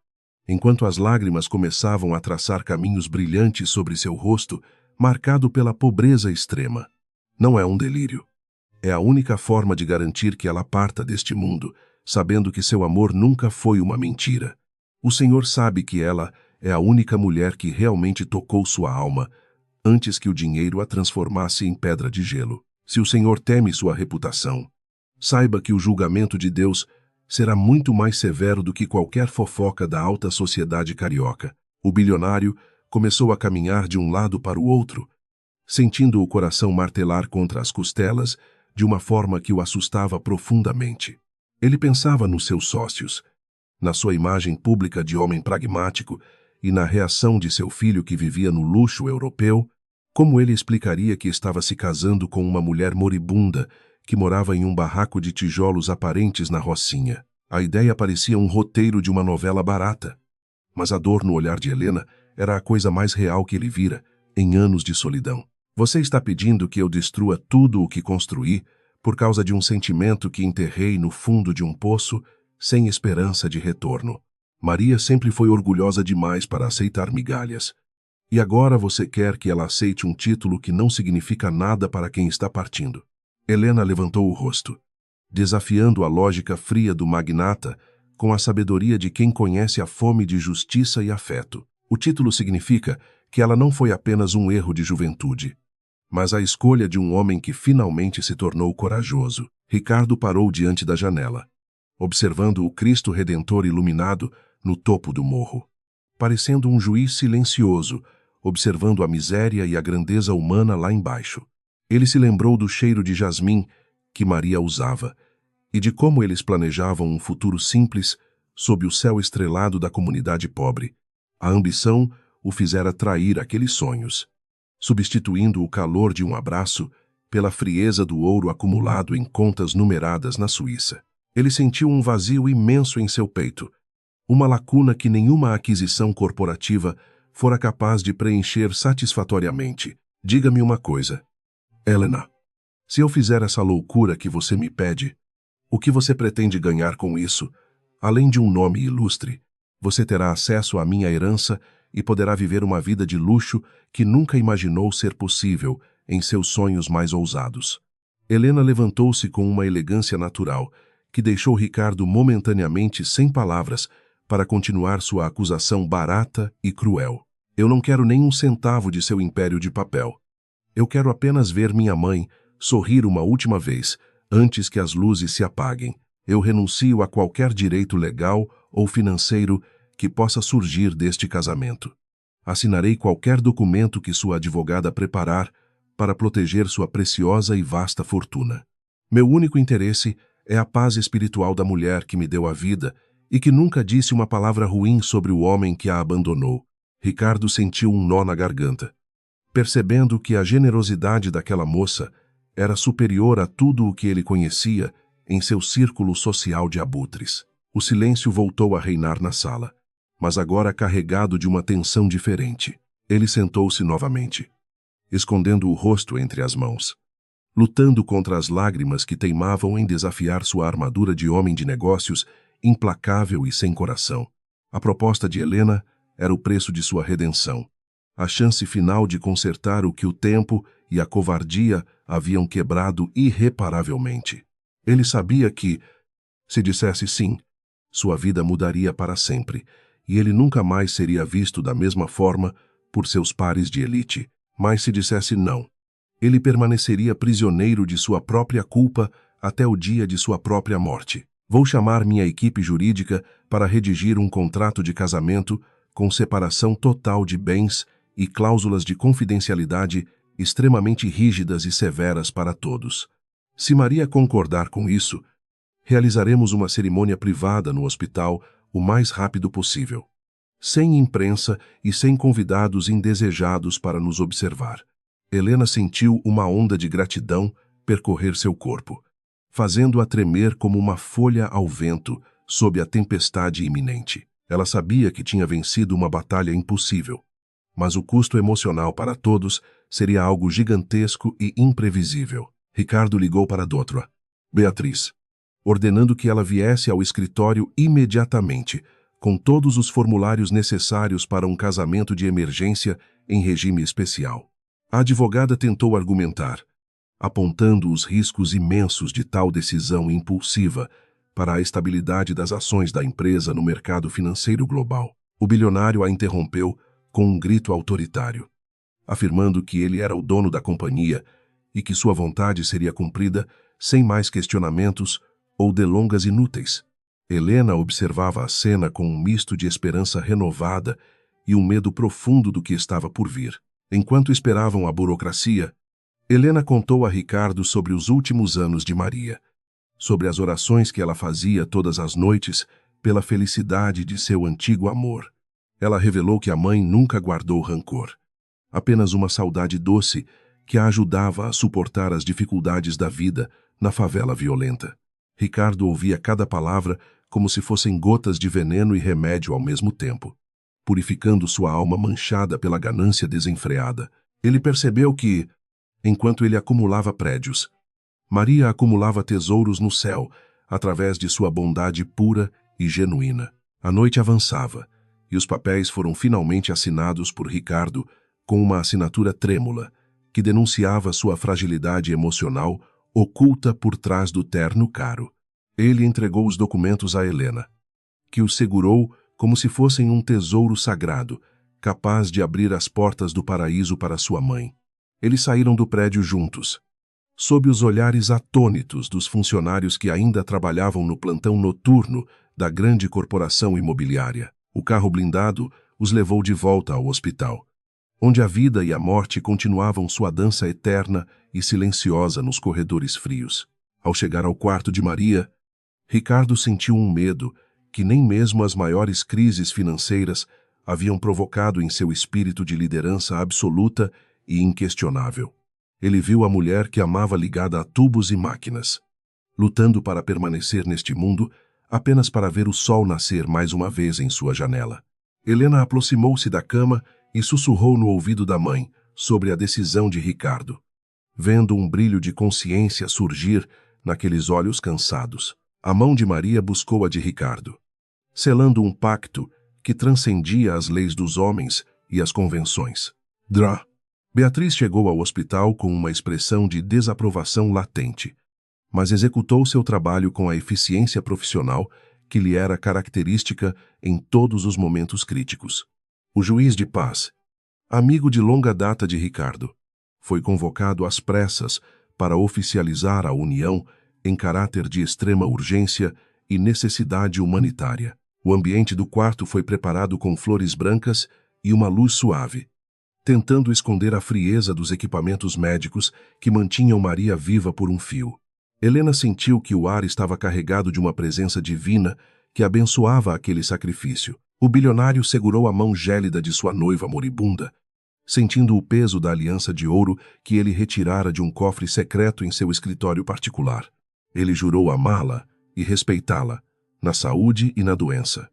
enquanto as lágrimas começavam a traçar caminhos brilhantes sobre seu rosto, marcado pela pobreza extrema. Não é um delírio. É a única forma de garantir que ela parta deste mundo, sabendo que seu amor nunca foi uma mentira. O Senhor sabe que ela é a única mulher que realmente tocou sua alma, antes que o dinheiro a transformasse em pedra de gelo. Se o Senhor teme sua reputação, saiba que o julgamento de Deus será muito mais severo do que qualquer fofoca da alta sociedade carioca. O bilionário começou a caminhar de um lado para o outro, sentindo o coração martelar contra as costelas de uma forma que o assustava profundamente. Ele pensava nos seus sócios, na sua imagem pública de homem pragmático e na reação de seu filho que vivia no luxo europeu. Como ele explicaria que estava se casando com uma mulher moribunda que morava em um barraco de tijolos aparentes na Rocinha? A ideia parecia um roteiro de uma novela barata, mas a dor no olhar de Helena era a coisa mais real que ele vira em anos de solidão. Você está pedindo que eu destrua tudo o que construí por causa de um sentimento que enterrei no fundo de um poço sem esperança de retorno. Maria sempre foi orgulhosa demais para aceitar migalhas. E agora você quer que ela aceite um título que não significa nada para quem está partindo. Helena levantou o rosto, desafiando a lógica fria do magnata com a sabedoria de quem conhece a fome de justiça e afeto. O título significa que ela não foi apenas um erro de juventude, mas a escolha de um homem que finalmente se tornou corajoso. Ricardo parou diante da janela, observando o Cristo Redentor iluminado no topo do morro, parecendo um juiz silencioso, observando a miséria e a grandeza humana lá embaixo. Ele se lembrou do cheiro de jasmim que Maria usava e de como eles planejavam um futuro simples sob o céu estrelado da comunidade pobre. A ambição o fizera trair aqueles sonhos, substituindo o calor de um abraço pela frieza do ouro acumulado em contas numeradas na Suíça. Ele sentiu um vazio imenso em seu peito, uma lacuna que nenhuma aquisição corporativa fora capaz de preencher satisfatoriamente. Diga-me uma coisa, Helena. Se eu fizer essa loucura que você me pede, o que você pretende ganhar com isso? Além de um nome ilustre, você terá acesso à minha herança e poderá viver uma vida de luxo que nunca imaginou ser possível em seus sonhos mais ousados. Helena levantou-se com uma elegância natural, que deixou Ricardo momentaneamente sem palavras para continuar sua acusação barata e cruel. Eu não quero nem um centavo de seu império de papel. Eu quero apenas ver minha mãe sorrir uma última vez, antes que as luzes se apaguem. Eu renuncio a qualquer direito legal ou financeiro que possa surgir deste casamento. Assinarei qualquer documento que sua advogada preparar para proteger sua preciosa e vasta fortuna. Meu único interesse é a paz espiritual da mulher que me deu a vida e que nunca disse uma palavra ruim sobre o homem que a abandonou. Ricardo sentiu um nó na garganta, percebendo que a generosidade daquela moça era superior a tudo o que ele conhecia em seu círculo social de abutres. O silêncio voltou a reinar na sala, mas agora carregado de uma tensão diferente. Ele sentou-se novamente, escondendo o rosto entre as mãos, lutando contra as lágrimas que teimavam em desafiar sua armadura de homem de negócios implacável e sem coração. A proposta de Helena era o preço de sua redenção, a chance final de consertar o que o tempo e a covardia haviam quebrado irreparavelmente. Ele sabia que, se dissesse sim, sua vida mudaria para sempre, e ele nunca mais seria visto da mesma forma por seus pares de elite. Mas se dissesse não, ele permaneceria prisioneiro de sua própria culpa até o dia de sua própria morte. Vou chamar minha equipe jurídica para redigir um contrato de casamento com separação total de bens e cláusulas de confidencialidade extremamente rígidas e severas para todos. Se Maria concordar com isso, realizaremos uma cerimônia privada no hospital o mais rápido possível, sem imprensa e sem convidados indesejados para nos observar. Helena sentiu uma onda de gratidão percorrer seu corpo, fazendo-a tremer como uma folha ao vento sob a tempestade iminente. Ela sabia que tinha vencido uma batalha impossível, mas o custo emocional para todos seria algo gigantesco e imprevisível. Ricardo ligou para a doutora Beatriz, ordenando que ela viesse ao escritório imediatamente, com todos os formulários necessários para um casamento de emergência em regime especial. A advogada tentou argumentar, apontando os riscos imensos de tal decisão impulsiva para a estabilidade das ações da empresa no mercado financeiro global. O bilionário a interrompeu com um grito autoritário, afirmando que ele era o dono da companhia e que sua vontade seria cumprida sem mais questionamentos ou delongas inúteis. Helena observava a cena com um misto de esperança renovada e um medo profundo do que estava por vir. Enquanto esperavam a burocracia, Helena contou a Ricardo sobre os últimos anos de Maria, sobre as orações que ela fazia todas as noites pela felicidade de seu antigo amor. Ela revelou que a mãe nunca guardou rancor, apenas uma saudade doce que a ajudava a suportar as dificuldades da vida na favela violenta. Ricardo ouvia cada palavra como se fossem gotas de veneno e remédio ao mesmo tempo, purificando sua alma manchada pela ganância desenfreada. Ele percebeu que, enquanto ele acumulava prédios, Maria acumulava tesouros no céu através de sua bondade pura e genuína. A noite avançava, e os papéis foram finalmente assinados por Ricardo com uma assinatura trêmula, que denunciava sua fragilidade emocional oculta por trás do terno caro. Ele entregou os documentos a Helena, que os segurou como se fossem um tesouro sagrado, capaz de abrir as portas do paraíso para sua mãe. Eles saíram do prédio juntos, sob os olhares atônitos dos funcionários que ainda trabalhavam no plantão noturno da grande corporação imobiliária. O carro blindado os levou de volta ao hospital, onde a vida e a morte continuavam sua dança eterna e silenciosa nos corredores frios. Ao chegar ao quarto de Maria, Ricardo sentiu um medo que nem mesmo as maiores crises financeiras haviam provocado em seu espírito de liderança absoluta e inquestionável. Ele viu a mulher que amava ligada a tubos e máquinas, lutando para permanecer neste mundo apenas para ver o sol nascer mais uma vez em sua janela. Helena aproximou-se da cama e sussurrou no ouvido da mãe sobre a decisão de Ricardo, vendo um brilho de consciência surgir naqueles olhos cansados. A mão de Maria buscou a de Ricardo, selando um pacto que transcendia as leis dos homens e as convenções. Drá. Beatriz chegou ao hospital com uma expressão de desaprovação latente, mas executou seu trabalho com a eficiência profissional que lhe era característica em todos os momentos críticos. O juiz de paz, amigo de longa data de Ricardo, foi convocado às pressas para oficializar a união em caráter de extrema urgência e necessidade humanitária. O ambiente do quarto foi preparado com flores brancas e uma luz suave, tentando esconder a frieza dos equipamentos médicos que mantinham Maria viva por um fio. Helena sentiu que o ar estava carregado de uma presença divina que abençoava aquele sacrifício. O bilionário segurou a mão gélida de sua noiva moribunda, sentindo o peso da aliança de ouro que ele retirara de um cofre secreto em seu escritório particular. Ele jurou amá-la e respeitá-la, na saúde e na doença,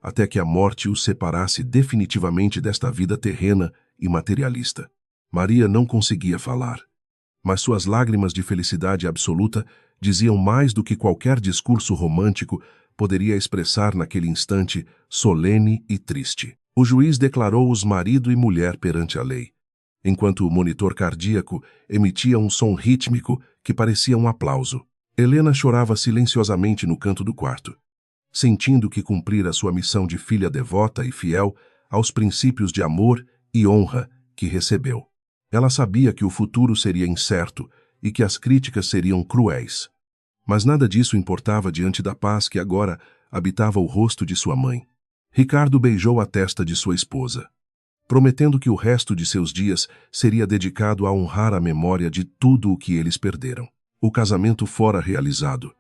até que a morte o separasse definitivamente desta vida terrena e materialista. Maria não conseguia falar, mas suas lágrimas de felicidade absoluta diziam mais do que qualquer discurso romântico poderia expressar naquele instante solene e triste. O juiz declarou-os marido e mulher perante a lei, enquanto o monitor cardíaco emitia um som rítmico que parecia um aplauso. Helena chorava silenciosamente no canto do quarto, sentindo que cumprira sua missão de filha devota e fiel aos princípios de amor e honra que recebeu. Ela sabia que o futuro seria incerto e que as críticas seriam cruéis. Mas nada disso importava diante da paz que agora habitava o rosto de sua mãe. Ricardo beijou a testa de sua esposa, prometendo que o resto de seus dias seria dedicado a honrar a memória de tudo o que eles perderam. O casamento fora realizado,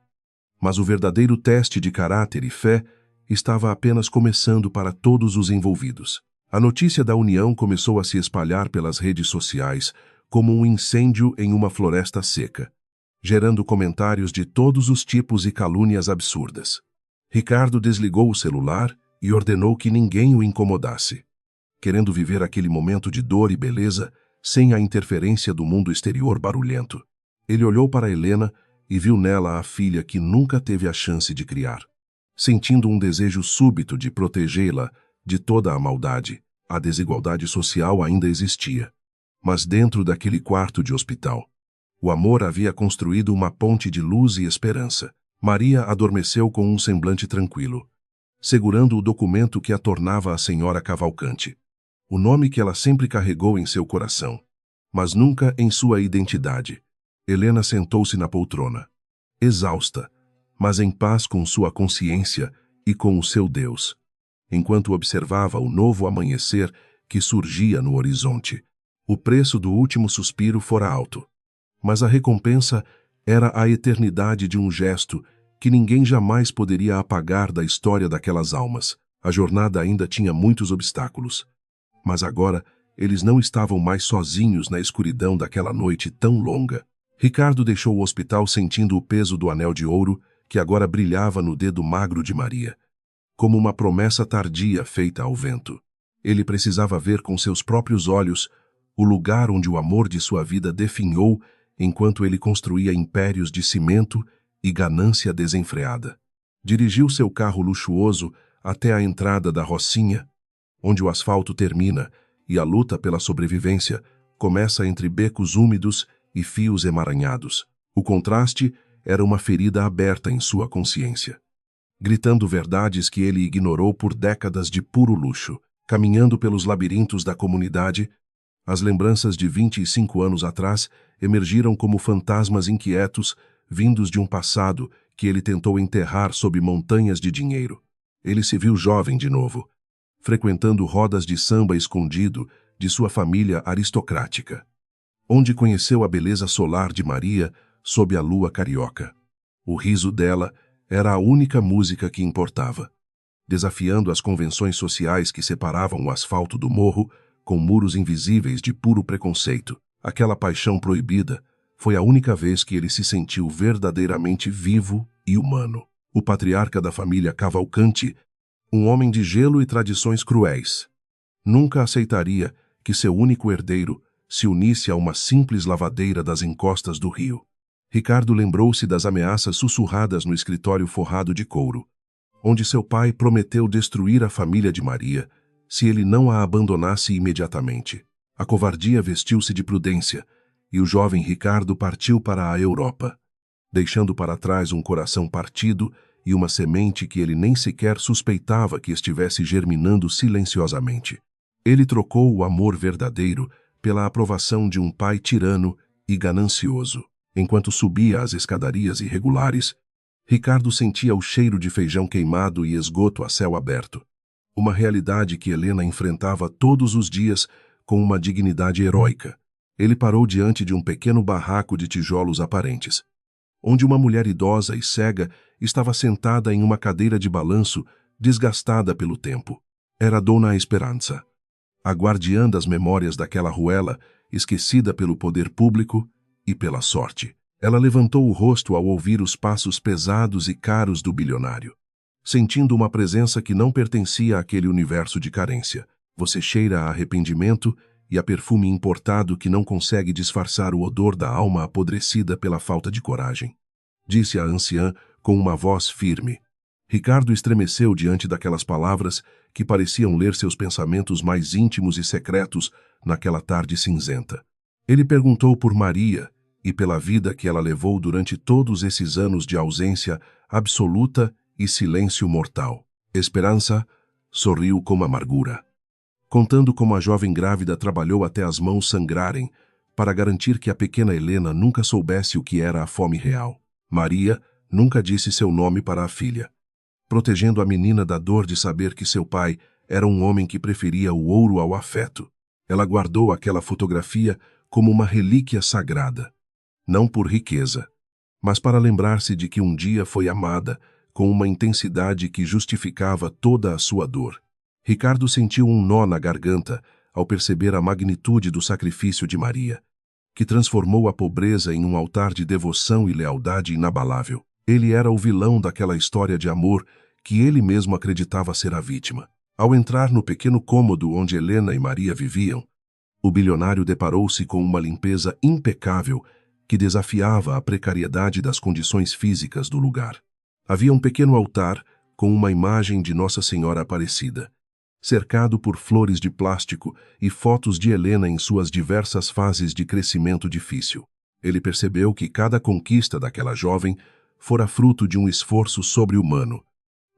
mas o verdadeiro teste de caráter e fé estava apenas começando para todos os envolvidos. A notícia da união começou a se espalhar pelas redes sociais como um incêndio em uma floresta seca, gerando comentários de todos os tipos e calúnias absurdas. Ricardo desligou o celular e ordenou que ninguém o incomodasse, querendo viver aquele momento de dor e beleza sem a interferência do mundo exterior barulhento. Ele olhou para Helena e viu nela a filha que nunca teve a chance de criar. Sentindo um desejo súbito de protegê-la de toda a maldade, a desigualdade social ainda existia. Mas dentro daquele quarto de hospital, o amor havia construído uma ponte de luz e esperança. Maria adormeceu com um semblante tranquilo, segurando o documento que a tornava a Senhora Cavalcante, o nome que ela sempre carregou em seu coração, mas nunca em sua identidade. Helena sentou-se na poltrona, exausta, mas em paz com sua consciência e com o seu Deus, enquanto observava o novo amanhecer que surgia no horizonte. O preço do último suspiro fora alto, mas a recompensa era a eternidade de um gesto que ninguém jamais poderia apagar da história daquelas almas. A jornada ainda tinha muitos obstáculos, mas agora eles não estavam mais sozinhos na escuridão daquela noite tão longa. Ricardo deixou o hospital sentindo o peso do anel de ouro que agora brilhava no dedo magro de Maria, como uma promessa tardia feita ao vento. Ele precisava ver com seus próprios olhos o lugar onde o amor de sua vida definhou enquanto ele construía impérios de cimento e ganância desenfreada. Dirigiu seu carro luxuoso até a entrada da Rocinha, onde o asfalto termina e a luta pela sobrevivência começa entre becos úmidos e fios emaranhados. O contraste era uma ferida aberta em sua consciência, gritando verdades que ele ignorou por décadas de puro luxo. Caminhando pelos labirintos da comunidade, as lembranças de 25 anos atrás emergiram como fantasmas inquietos vindos de um passado que ele tentou enterrar sob montanhas de dinheiro. Ele se viu jovem de novo, frequentando rodas de samba escondido, de sua família aristocrática, onde conheceu a beleza solar de Maria sob a lua carioca. O riso dela era a única música que importava, desafiando as convenções sociais que separavam o asfalto do morro com muros invisíveis de puro preconceito. Aquela paixão proibida foi a única vez que ele se sentiu verdadeiramente vivo e humano. O patriarca da família Cavalcanti, um homem de gelo e tradições cruéis, nunca aceitaria que seu único herdeiro se unisse a uma simples lavadeira das encostas do rio. Ricardo lembrou-se das ameaças sussurradas no escritório forrado de couro, onde seu pai prometeu destruir a família de Maria se ele não a abandonasse imediatamente. A covardia vestiu-se de prudência e o jovem Ricardo partiu para a Europa, deixando para trás um coração partido e uma semente que ele nem sequer suspeitava que estivesse germinando silenciosamente. Ele trocou o amor verdadeiro pela aprovação de um pai tirano e ganancioso. Enquanto subia as escadarias irregulares, Ricardo sentia o cheiro de feijão queimado e esgoto a céu aberto. Uma realidade que Helena enfrentava todos os dias com uma dignidade heróica. Ele parou diante de um pequeno barraco de tijolos aparentes, onde uma mulher idosa e cega estava sentada em uma cadeira de balanço desgastada pelo tempo. Era Dona Esperança, a guardiã das memórias daquela ruela, esquecida pelo poder público e pela sorte. Ela levantou o rosto ao ouvir os passos pesados e caros do bilionário, sentindo uma presença que não pertencia àquele universo de carência. Você cheira a arrependimento e a perfume importado que não consegue disfarçar o odor da alma apodrecida pela falta de coragem, disse a anciã com uma voz firme. Ricardo estremeceu diante daquelas palavras que pareciam ler seus pensamentos mais íntimos e secretos naquela tarde cinzenta. Ele perguntou por Maria e pela vida que ela levou durante todos esses anos de ausência absoluta e silêncio mortal. Esperança sorriu com amargura, contando como a jovem grávida trabalhou até as mãos sangrarem para garantir que a pequena Helena nunca soubesse o que era a fome real. Maria nunca disse seu nome para a filha, protegendo a menina da dor de saber que seu pai era um homem que preferia o ouro ao afeto. Ela guardou aquela fotografia como uma relíquia sagrada, não por riqueza, mas para lembrar-se de que um dia foi amada com uma intensidade que justificava toda a sua dor. Ricardo sentiu um nó na garganta ao perceber a magnitude do sacrifício de Maria, que transformou a pobreza em um altar de devoção e lealdade inabalável. Ele era o vilão daquela história de amor que ele mesmo acreditava ser a vítima. Ao entrar no pequeno cômodo onde Helena e Maria viviam, o bilionário deparou-se com uma limpeza impecável que desafiava a precariedade das condições físicas do lugar. Havia um pequeno altar com uma imagem de Nossa Senhora Aparecida, cercado por flores de plástico e fotos de Helena em suas diversas fases de crescimento difícil. Ele percebeu que cada conquista daquela jovem fora fruto de um esforço sobre-humano,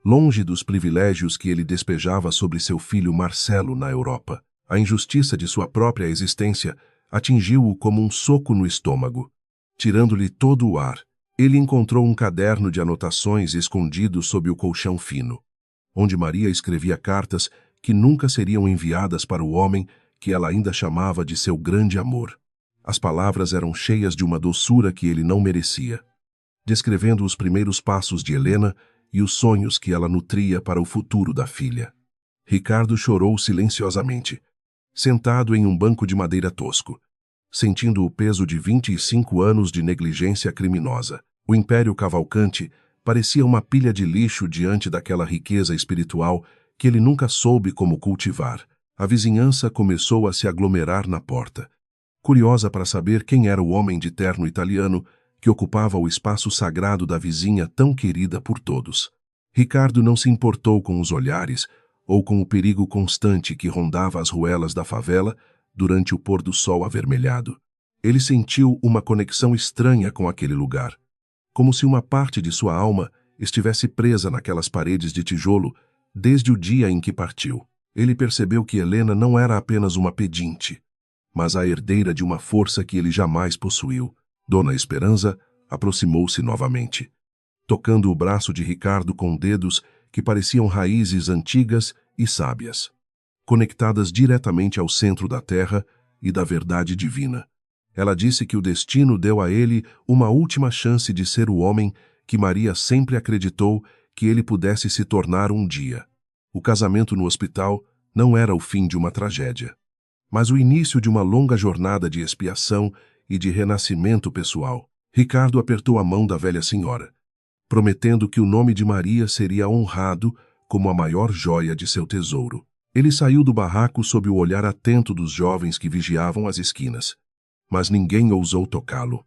longe dos privilégios que ele despejava sobre seu filho Marcelo na Europa. A injustiça de sua própria existência atingiu-o como um soco no estômago. Tirando-lhe todo o ar, ele encontrou um caderno de anotações escondido sob o colchão fino, onde Maria escrevia cartas que nunca seriam enviadas para o homem que ela ainda chamava de seu grande amor. As palavras eram cheias de uma doçura que ele não merecia, descrevendo os primeiros passos de Helena e os sonhos que ela nutria para o futuro da filha. Ricardo chorou silenciosamente, sentado em um banco de madeira tosco, sentindo o peso de 25 anos de negligência criminosa. O Império Cavalcanti parecia uma pilha de lixo diante daquela riqueza espiritual que ele nunca soube como cultivar. A vizinhança começou a se aglomerar na porta, curiosa para saber quem era o homem de terno italiano que ocupava o espaço sagrado da vizinha tão querida por todos. Ricardo não se importou com os olhares ou com o perigo constante que rondava as ruelas da favela durante o pôr do sol avermelhado. Ele sentiu uma conexão estranha com aquele lugar, como se uma parte de sua alma estivesse presa naquelas paredes de tijolo desde o dia em que partiu. Ele percebeu que Helena não era apenas uma pedinte, mas a herdeira de uma força que ele jamais possuiu. Dona Esperança aproximou-se novamente, tocando o braço de Ricardo com dedos que pareciam raízes antigas e sábias. conectadas diretamente ao centro da Terra e da verdade divina. Ela disse que o destino deu a ele uma última chance de ser o homem que Maria sempre acreditou que ele pudesse se tornar um dia. O casamento no hospital não era o fim de uma tragédia, mas o início de uma longa jornada de expiação e de renascimento pessoal. Ricardo apertou a mão da velha senhora, prometendo que o nome de Maria seria honrado como a maior joia de seu tesouro. Ele saiu do barraco sob o olhar atento dos jovens que vigiavam as esquinas, mas ninguém ousou tocá-lo,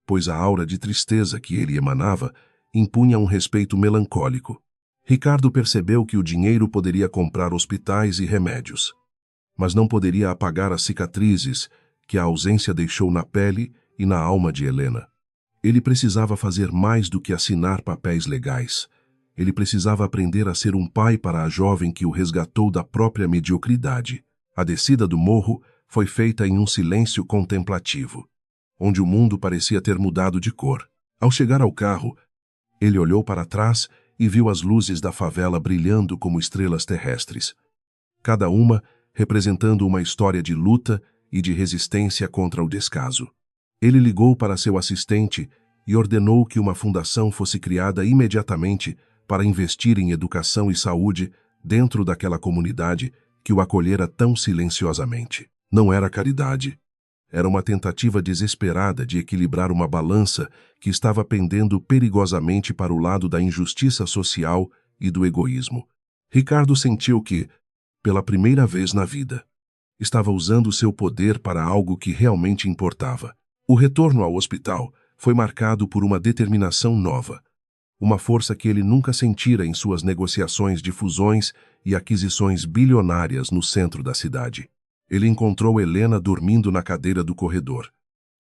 pois a aura de tristeza que ele emanava impunha um respeito melancólico. Ricardo percebeu que o dinheiro poderia comprar hospitais e remédios, mas não poderia apagar as cicatrizes que a ausência deixou na pele e na alma de Helena. Ele precisava fazer mais do que assinar papéis legais. Ele precisava aprender a ser um pai para a jovem que o resgatou da própria mediocridade. A descida do morro foi feita em um silêncio contemplativo, onde o mundo parecia ter mudado de cor. Ao chegar ao carro, ele olhou para trás e viu as luzes da favela brilhando como estrelas terrestres, cada uma representando uma história de luta e de resistência contra o descaso. Ele ligou para seu assistente e ordenou que uma fundação fosse criada imediatamente para investir em educação e saúde dentro daquela comunidade que o acolhera tão silenciosamente. Não era caridade. Era uma tentativa desesperada de equilibrar uma balança que estava pendendo perigosamente para o lado da injustiça social e do egoísmo. Ricardo sentiu que, pela primeira vez na vida, estava usando seu poder para algo que realmente importava. O retorno ao hospital foi marcado por uma determinação nova, uma força que ele nunca sentira em suas negociações de fusões e aquisições bilionárias no centro da cidade. Ele encontrou Helena dormindo na cadeira do corredor,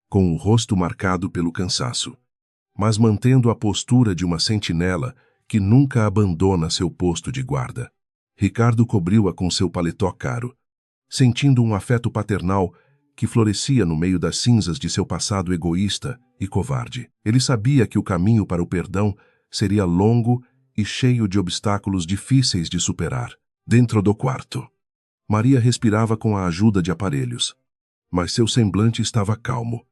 com o rosto marcado pelo cansaço, mas mantendo a postura de uma sentinela que nunca abandona seu posto de guarda. Ricardo cobriu-a com seu paletó caro, sentindo um afeto paternal que florescia no meio das cinzas de seu passado egoísta e covarde. Ele sabia que o caminho para o perdão seria longo e cheio de obstáculos difíceis de superar. Dentro do quarto, Maria respirava com a ajuda de aparelhos, mas seu semblante estava calmo,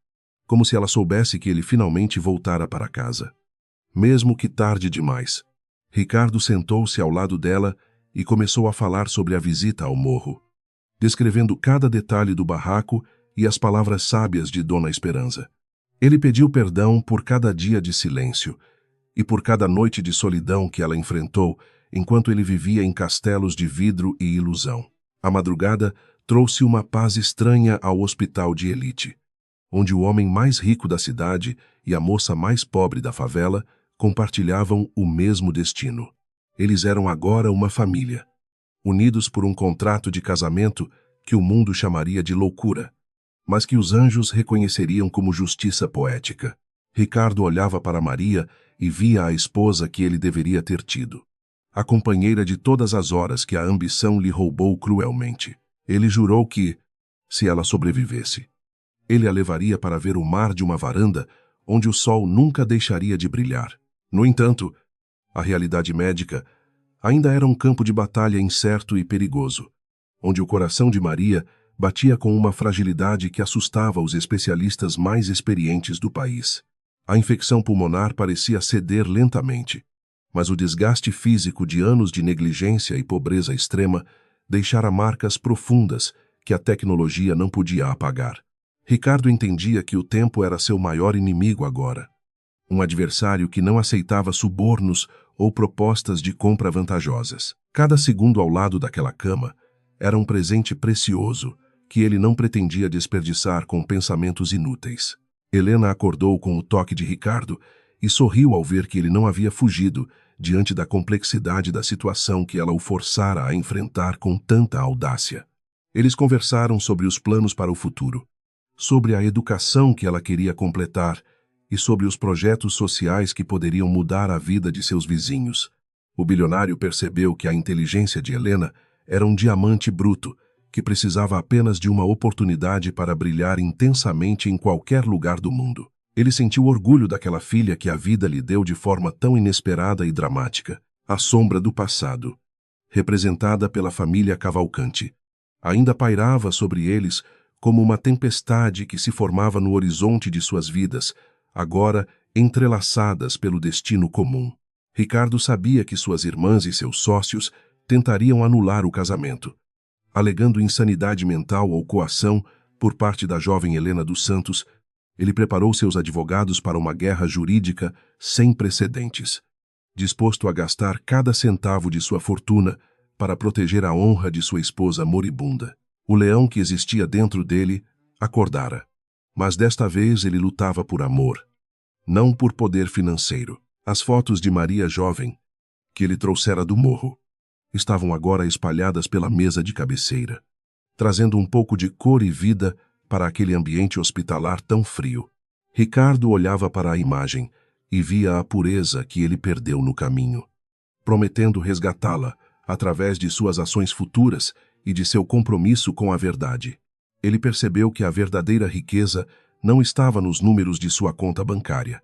como se ela soubesse que ele finalmente voltara para casa. Mesmo que tarde demais, Ricardo sentou-se ao lado dela e começou a falar sobre a visita ao morro, descrevendo cada detalhe do barraco e as palavras sábias de Dona Esperança. Ele pediu perdão por cada dia de silêncio e por cada noite de solidão que ela enfrentou enquanto ele vivia em castelos de vidro e ilusão. A madrugada trouxe uma paz estranha ao hospital de elite, onde o homem mais rico da cidade e a moça mais pobre da favela compartilhavam o mesmo destino. Eles eram agora uma família, unidos por um contrato de casamento que o mundo chamaria de loucura, mas que os anjos reconheceriam como justiça poética. Ricardo olhava para Maria e via a esposa que ele deveria ter tido, a companheira de todas as horas que a ambição lhe roubou cruelmente. Ele jurou que, se ela sobrevivesse, ele a levaria para ver o mar de uma varanda onde o sol nunca deixaria de brilhar. No entanto, a realidade médica ainda era um campo de batalha incerto e perigoso, onde o coração de Maria batia com uma fragilidade que assustava os especialistas mais experientes do país. A infecção pulmonar parecia ceder lentamente, mas o desgaste físico de anos de negligência e pobreza extrema deixara marcas profundas que a tecnologia não podia apagar. Ricardo entendia que o tempo era seu maior inimigo agora, um adversário que não aceitava subornos ou propostas de compra vantajosas. Cada segundo ao lado daquela cama era um presente precioso que ele não pretendia desperdiçar com pensamentos inúteis. Helena acordou com o toque de Ricardo e sorriu ao ver que ele não havia fugido diante da complexidade da situação que ela o forçara a enfrentar com tanta audácia. Eles conversaram sobre os planos para o futuro, sobre a educação que ela queria completar e sobre os projetos sociais que poderiam mudar a vida de seus vizinhos. O bilionário percebeu que a inteligência de Helena era um diamante bruto que precisava apenas de uma oportunidade para brilhar intensamente em qualquer lugar do mundo. Ele sentiu orgulho daquela filha que a vida lhe deu de forma tão inesperada e dramática, a sombra do passado, representada pela família Cavalcante, ainda pairava sobre eles como uma tempestade que se formava no horizonte de suas vidas, agora entrelaçadas pelo destino comum. Ricardo sabia que suas irmãs e seus sócios tentariam anular o casamento, alegando insanidade mental ou coação por parte da jovem Helena dos Santos. Ele preparou seus advogados para uma guerra jurídica sem precedentes, disposto a gastar cada centavo de sua fortuna para proteger a honra de sua esposa moribunda. O leão que existia dentro dele acordara, mas desta vez ele lutava por amor, não por poder financeiro. As fotos de Maria jovem, que ele trouxera do morro, estavam agora espalhadas pela mesa de cabeceira, trazendo um pouco de cor e vida para aquele ambiente hospitalar tão frio. Ricardo olhava para a imagem e via a pureza que ele perdeu no caminho, prometendo resgatá-la através de suas ações futuras e de seu compromisso com a verdade. Ele percebeu que a verdadeira riqueza não estava nos números de sua conta bancária,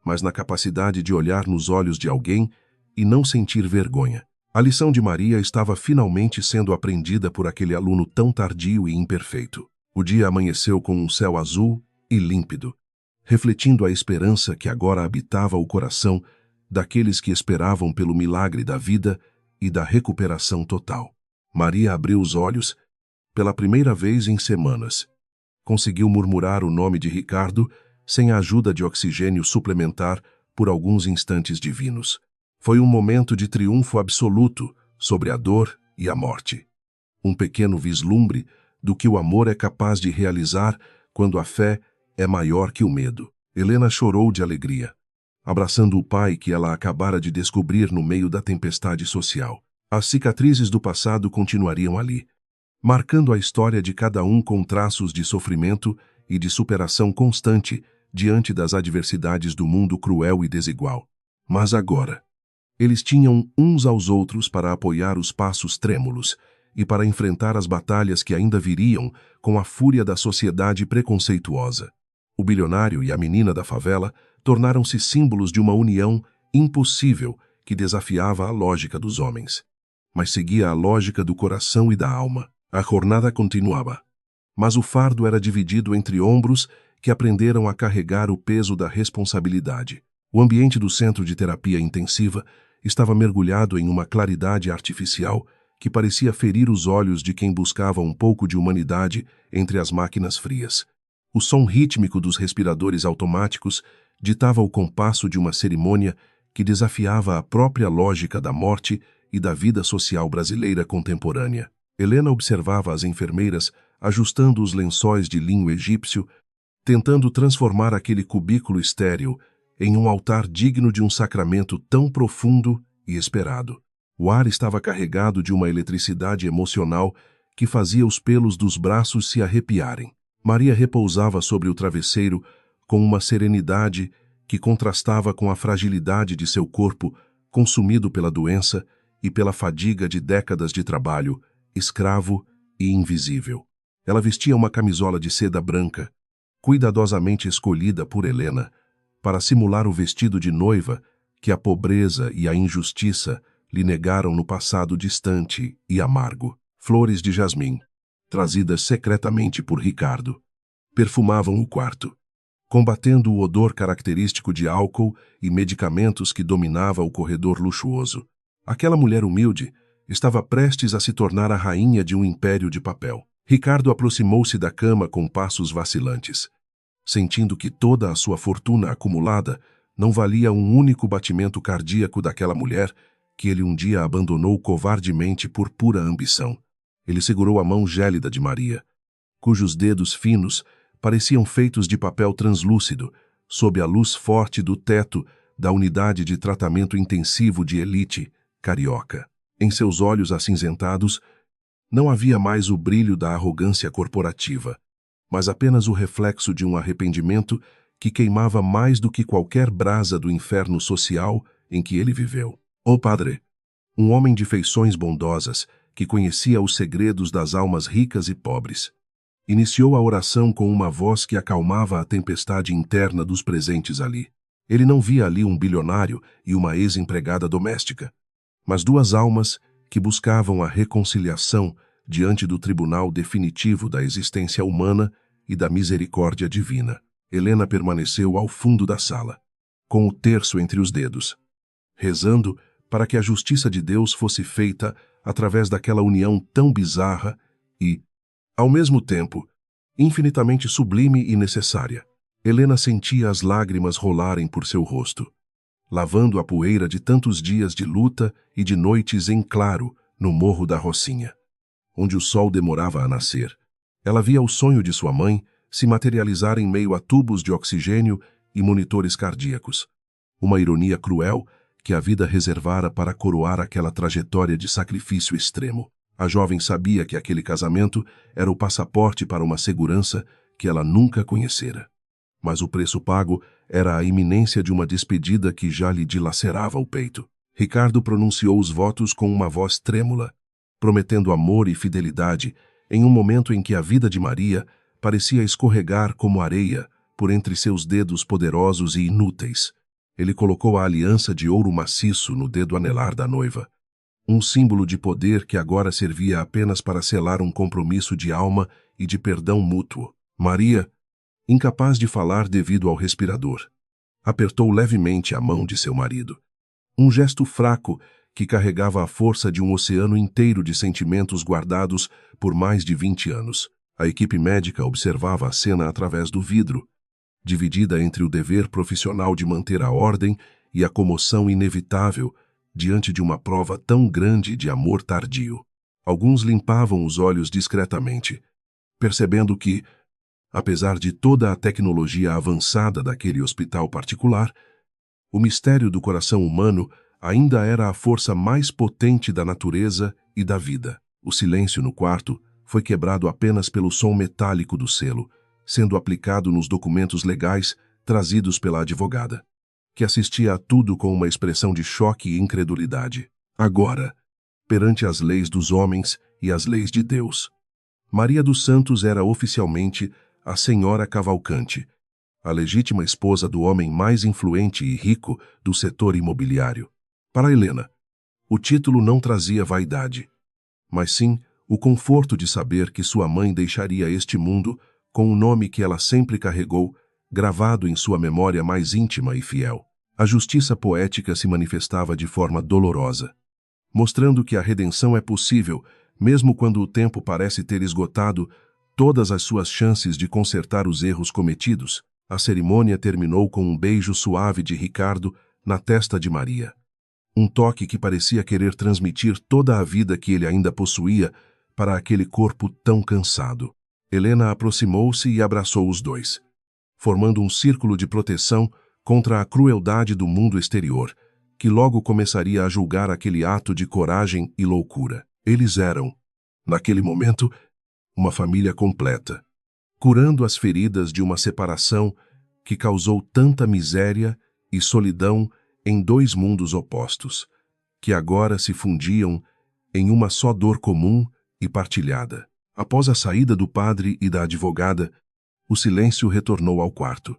mas na capacidade de olhar nos olhos de alguém e não sentir vergonha. A lição de Maria estava finalmente sendo aprendida por aquele aluno tão tardio e imperfeito. O dia amanheceu com um céu azul e límpido, refletindo a esperança que agora habitava o coração daqueles que esperavam pelo milagre da vida e da recuperação total. Maria abriu os olhos pela primeira vez em semanas. Conseguiu murmurar o nome de Ricardo sem a ajuda de oxigênio suplementar por alguns instantes divinos. Foi um momento de triunfo absoluto sobre a dor e a morte. Um pequeno vislumbre do que o amor é capaz de realizar quando a fé é maior que o medo. Helena chorou de alegria, abraçando o pai que ela acabara de descobrir no meio da tempestade social. As cicatrizes do passado continuariam ali, marcando a história de cada um com traços de sofrimento e de superação constante diante das adversidades do mundo cruel e desigual. Mas agora, eles tinham uns aos outros para apoiar os passos trêmulos e para enfrentar as batalhas que ainda viriam com a fúria da sociedade preconceituosa. O bilionário e a menina da favela tornaram-se símbolos de uma união impossível que desafiava a lógica dos homens, mas seguia a lógica do coração e da alma. A jornada continuava, mas o fardo era dividido entre ombros que aprenderam a carregar o peso da responsabilidade. O ambiente do centro de terapia intensiva estava mergulhado em uma claridade artificial que parecia ferir os olhos de quem buscava um pouco de humanidade entre as máquinas frias. O som rítmico dos respiradores automáticos ditava o compasso de uma cerimônia que desafiava a própria lógica da morte e da vida social brasileira contemporânea. Helena observava as enfermeiras ajustando os lençóis de linho egípcio, tentando transformar aquele cubículo estéril em um altar digno de um sacramento tão profundo e esperado. O ar estava carregado de uma eletricidade emocional que fazia os pelos dos braços se arrepiarem. Maria repousava sobre o travesseiro com uma serenidade que contrastava com a fragilidade de seu corpo consumido pela doença e pela fadiga de décadas de trabalho, escravo e invisível. Ela vestia uma camisola de seda branca, cuidadosamente escolhida por Helena, para simular o vestido de noiva que a pobreza e a injustiça lhe negaram no passado distante e amargo. Flores de jasmim, trazidas secretamente por Ricardo, perfumavam o quarto, combatendo o odor característico de álcool e medicamentos que dominava o corredor luxuoso. Aquela mulher humilde estava prestes a se tornar a rainha de um império de papel. Ricardo aproximou-se da cama com passos vacilantes, sentindo que toda a sua fortuna acumulada não valia um único batimento cardíaco daquela mulher que ele um dia abandonou covardemente por pura ambição. Ele segurou a mão gélida de Maria, cujos dedos finos pareciam feitos de papel translúcido, sob a luz forte do teto da unidade de tratamento intensivo de elite carioca. Em seus olhos acinzentados, não havia mais o brilho da arrogância corporativa, mas apenas o reflexo de um arrependimento que queimava mais do que qualquer brasa do inferno social em que ele viveu. O padre, um homem de feições bondosas, que conhecia os segredos das almas ricas e pobres, iniciou a oração com uma voz que acalmava a tempestade interna dos presentes ali. Ele não via ali um bilionário e uma ex-empregada doméstica, mas duas almas que buscavam a reconciliação diante do tribunal definitivo da existência humana e da misericórdia divina. Helena permaneceu ao fundo da sala, com o terço entre os dedos, rezando para que a justiça de Deus fosse feita através daquela união tão bizarra e, ao mesmo tempo, infinitamente sublime e necessária. Helena sentia as lágrimas rolarem por seu rosto, lavando a poeira de tantos dias de luta e de noites em claro no Morro da Rocinha, onde o sol demorava a nascer. Ela via o sonho de sua mãe se materializar em meio a tubos de oxigênio e monitores cardíacos. Uma ironia cruel que a vida reservara para coroar aquela trajetória de sacrifício extremo. A jovem sabia que aquele casamento era o passaporte para uma segurança que ela nunca conhecera. Mas o preço pago era a iminência de uma despedida que já lhe dilacerava o peito. Ricardo pronunciou os votos com uma voz trêmula, prometendo amor e fidelidade em um momento em que a vida de Maria parecia escorregar como areia por entre seus dedos poderosos e inúteis. Ele colocou a aliança de ouro maciço no dedo anelar da noiva, um símbolo de poder que agora servia apenas para selar um compromisso de alma e de perdão mútuo. Maria, incapaz de falar devido ao respirador, apertou levemente a mão de seu marido. Um gesto fraco que carregava a força de um oceano inteiro de sentimentos guardados por mais de 20 anos. A equipe médica observava a cena através do vidro, dividida entre o dever profissional de manter a ordem e a comoção inevitável diante de uma prova tão grande de amor tardio. Alguns limpavam os olhos discretamente, percebendo que, apesar de toda a tecnologia avançada daquele hospital particular, o mistério do coração humano ainda era a força mais potente da natureza e da vida. O silêncio no quarto foi quebrado apenas pelo som metálico do selo, sendo aplicado nos documentos legais trazidos pela advogada, que assistia a tudo com uma expressão de choque e incredulidade. Agora, perante as leis dos homens e as leis de Deus, Maria dos Santos era oficialmente a Senhora Cavalcante, a legítima esposa do homem mais influente e rico do setor imobiliário. Para Helena, o título não trazia vaidade, mas sim o conforto de saber que sua mãe deixaria este mundo com o nome que ela sempre carregou, gravado em sua memória mais íntima e fiel. A justiça poética se manifestava de forma dolorosa, mostrando que a redenção é possível, mesmo quando o tempo parece ter esgotado todas as suas chances de consertar os erros cometidos. A cerimônia terminou com um beijo suave de Ricardo na testa de Maria. Um toque que parecia querer transmitir toda a vida que ele ainda possuía para aquele corpo tão cansado. Helena aproximou-se e abraçou os dois, formando um círculo de proteção contra a crueldade do mundo exterior, que logo começaria a julgar aquele ato de coragem e loucura. Eles eram, naquele momento, uma família completa, curando as feridas de uma separação que causou tanta miséria e solidão em dois mundos opostos, que agora se fundiam em uma só dor comum e partilhada. Após a saída do padre e da advogada, o silêncio retornou ao quarto.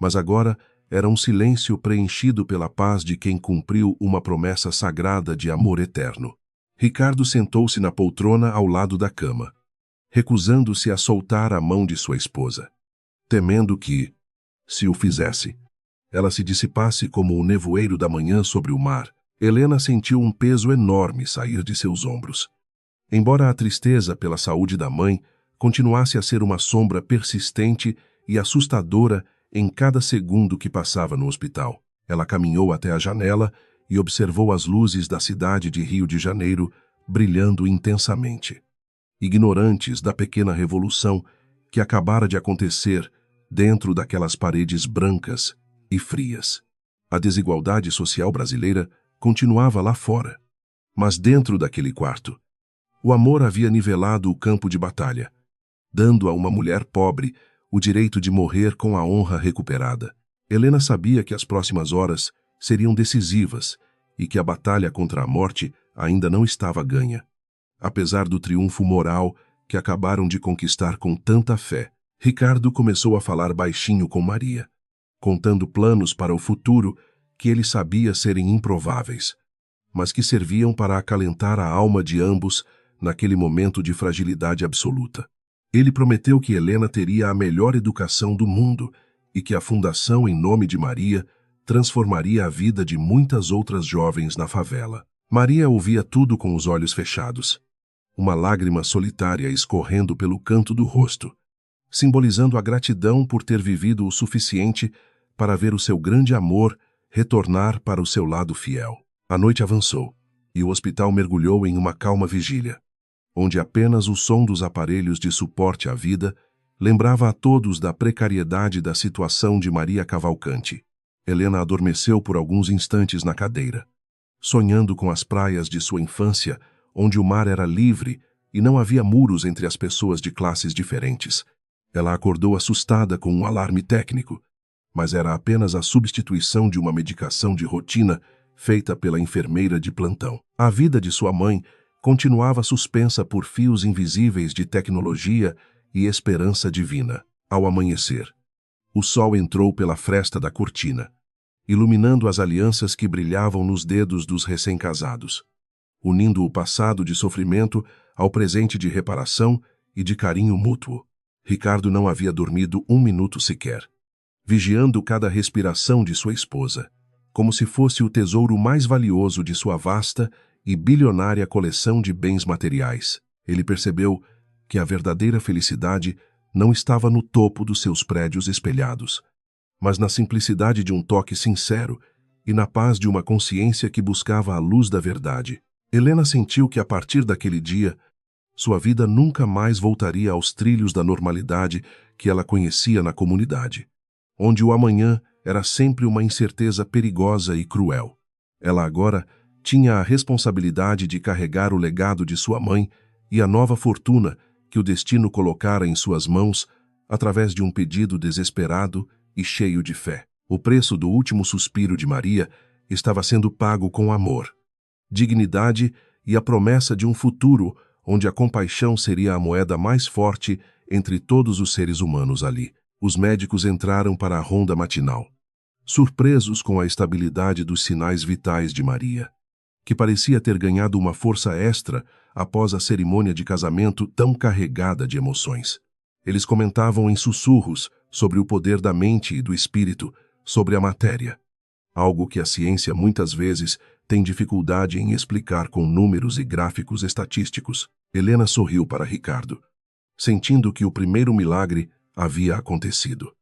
Mas agora era um silêncio preenchido pela paz de quem cumpriu uma promessa sagrada de amor eterno. Ricardo sentou-se na poltrona ao lado da cama, recusando-se a soltar a mão de sua esposa, temendo que, se o fizesse, ela se dissipasse como o nevoeiro da manhã sobre o mar. Helena sentiu um peso enorme sair de seus ombros. Embora a tristeza pela saúde da mãe continuasse a ser uma sombra persistente e assustadora em cada segundo que passava no hospital, ela caminhou até a janela e observou as luzes da cidade de Rio de Janeiro brilhando intensamente, ignorantes da pequena revolução que acabara de acontecer dentro daquelas paredes brancas e frias. A desigualdade social brasileira continuava lá fora, mas dentro daquele quarto, o amor havia nivelado o campo de batalha, dando a uma mulher pobre o direito de morrer com a honra recuperada. Helena sabia que as próximas horas seriam decisivas e que a batalha contra a morte ainda não estava ganha. Apesar do triunfo moral que acabaram de conquistar com tanta fé, Ricardo começou a falar baixinho com Maria, contando planos para o futuro que ele sabia serem improváveis, mas que serviam para acalentar a alma de ambos naquele momento de fragilidade absoluta. Ele prometeu que Helena teria a melhor educação do mundo e que a Fundação em Nome de Maria transformaria a vida de muitas outras jovens na favela. Maria ouvia tudo com os olhos fechados, uma lágrima solitária escorrendo pelo canto do rosto, simbolizando a gratidão por ter vivido o suficiente para ver o seu grande amor retornar para o seu lado fiel. A noite avançou, e o hospital mergulhou em uma calma vigília, onde apenas o som dos aparelhos de suporte à vida lembrava a todos da precariedade da situação de Maria Cavalcante. Helena adormeceu por alguns instantes na cadeira, sonhando com as praias de sua infância, onde o mar era livre e não havia muros entre as pessoas de classes diferentes. Ela acordou assustada com um alarme técnico, mas era apenas a substituição de uma medicação de rotina feita pela enfermeira de plantão. A vida de sua mãe continuava suspensa por fios invisíveis de tecnologia e esperança divina. Ao amanhecer, o sol entrou pela fresta da cortina, iluminando as alianças que brilhavam nos dedos dos recém-casados, unindo o passado de sofrimento ao presente de reparação e de carinho mútuo. Ricardo não havia dormido um minuto sequer, vigiando cada respiração de sua esposa, como se fosse o tesouro mais valioso de sua vasta e bilionária coleção de bens materiais. Ele percebeu que a verdadeira felicidade não estava no topo dos seus prédios espelhados, mas na simplicidade de um toque sincero e na paz de uma consciência que buscava a luz da verdade. Helena sentiu que a partir daquele dia, sua vida nunca mais voltaria aos trilhos da normalidade que ela conhecia na comunidade, onde o amanhã era sempre uma incerteza perigosa e cruel. Ela agora tinha a responsabilidade de carregar o legado de sua mãe e a nova fortuna que o destino colocara em suas mãos através de um pedido desesperado e cheio de fé. O preço do último suspiro de Maria estava sendo pago com amor, dignidade e a promessa de um futuro onde a compaixão seria a moeda mais forte entre todos os seres humanos ali. Os médicos entraram para a ronda matinal, surpresos com a estabilidade dos sinais vitais de Maria, que parecia ter ganhado uma força extra após a cerimônia de casamento tão carregada de emoções. Eles comentavam em sussurros sobre o poder da mente e do espírito sobre a matéria, algo que a ciência muitas vezes tem dificuldade em explicar com números e gráficos estatísticos. Helena sorriu para Ricardo, sentindo que o primeiro milagre havia acontecido,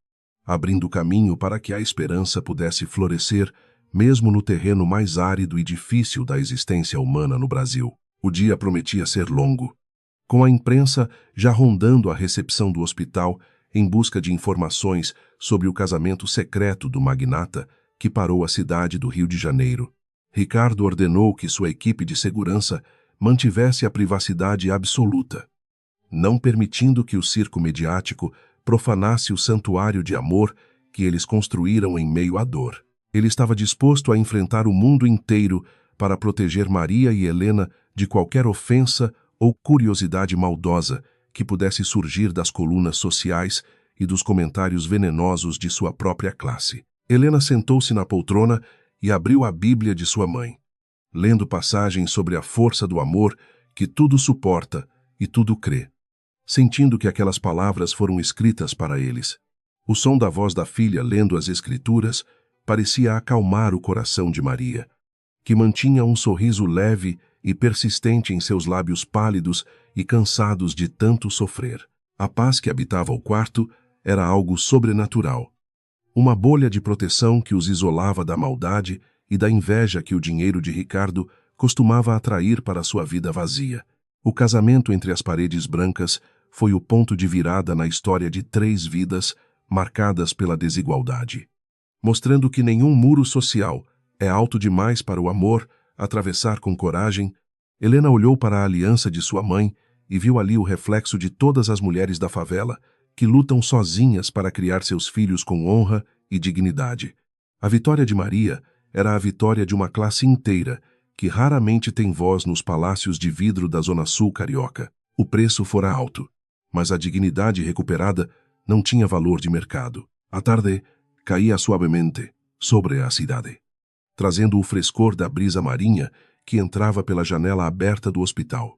abrindo caminho para que a esperança pudesse florescer mesmo no terreno mais árido e difícil da existência humana no Brasil. O dia prometia ser longo, com a imprensa já rondando a recepção do hospital em busca de informações sobre o casamento secreto do magnata que parou a cidade do Rio de Janeiro. Ricardo ordenou que sua equipe de segurança mantivesse a privacidade absoluta, não permitindo que o circo mediático profanasse o santuário de amor que eles construíram em meio à dor. Ele estava disposto a enfrentar o mundo inteiro para proteger Maria e Helena de qualquer ofensa ou curiosidade maldosa que pudesse surgir das colunas sociais e dos comentários venenosos de sua própria classe. Helena sentou-se na poltrona e abriu a Bíblia de sua mãe, lendo passagens sobre a força do amor que tudo suporta e tudo crê, sentindo que aquelas palavras foram escritas para eles. O som da voz da filha lendo as Escrituras parecia acalmar o coração de Maria, que mantinha um sorriso leve e persistente em seus lábios pálidos e cansados de tanto sofrer. A paz que habitava o quarto era algo sobrenatural, uma bolha de proteção que os isolava da maldade e da inveja que o dinheiro de Ricardo costumava atrair para sua vida vazia. O casamento entre as paredes brancas foi o ponto de virada na história de 3 vidas marcadas pela desigualdade, mostrando que nenhum muro social é alto demais para o amor atravessar com coragem. Helena olhou para a aliança de sua mãe e viu ali o reflexo de todas as mulheres da favela que lutam sozinhas para criar seus filhos com honra e dignidade. A vitória de Maria era a vitória de uma classe inteira que raramente tem voz nos palácios de vidro da Zona Sul carioca. O preço fora alto, mas a dignidade recuperada não tinha valor de mercado. A tarde caía suavemente sobre a cidade, trazendo o frescor da brisa marinha que entrava pela janela aberta do hospital.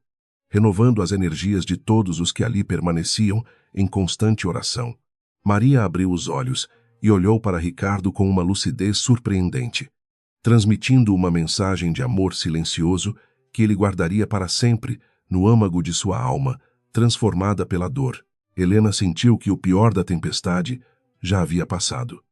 renovando as energias de todos os que ali permaneciam em constante oração. Maria abriu os olhos e olhou para Ricardo com uma lucidez surpreendente, transmitindo uma mensagem de amor silencioso que ele guardaria para sempre no âmago de sua alma, transformada pela dor. Helena sentiu que o pior da tempestade já havia passado,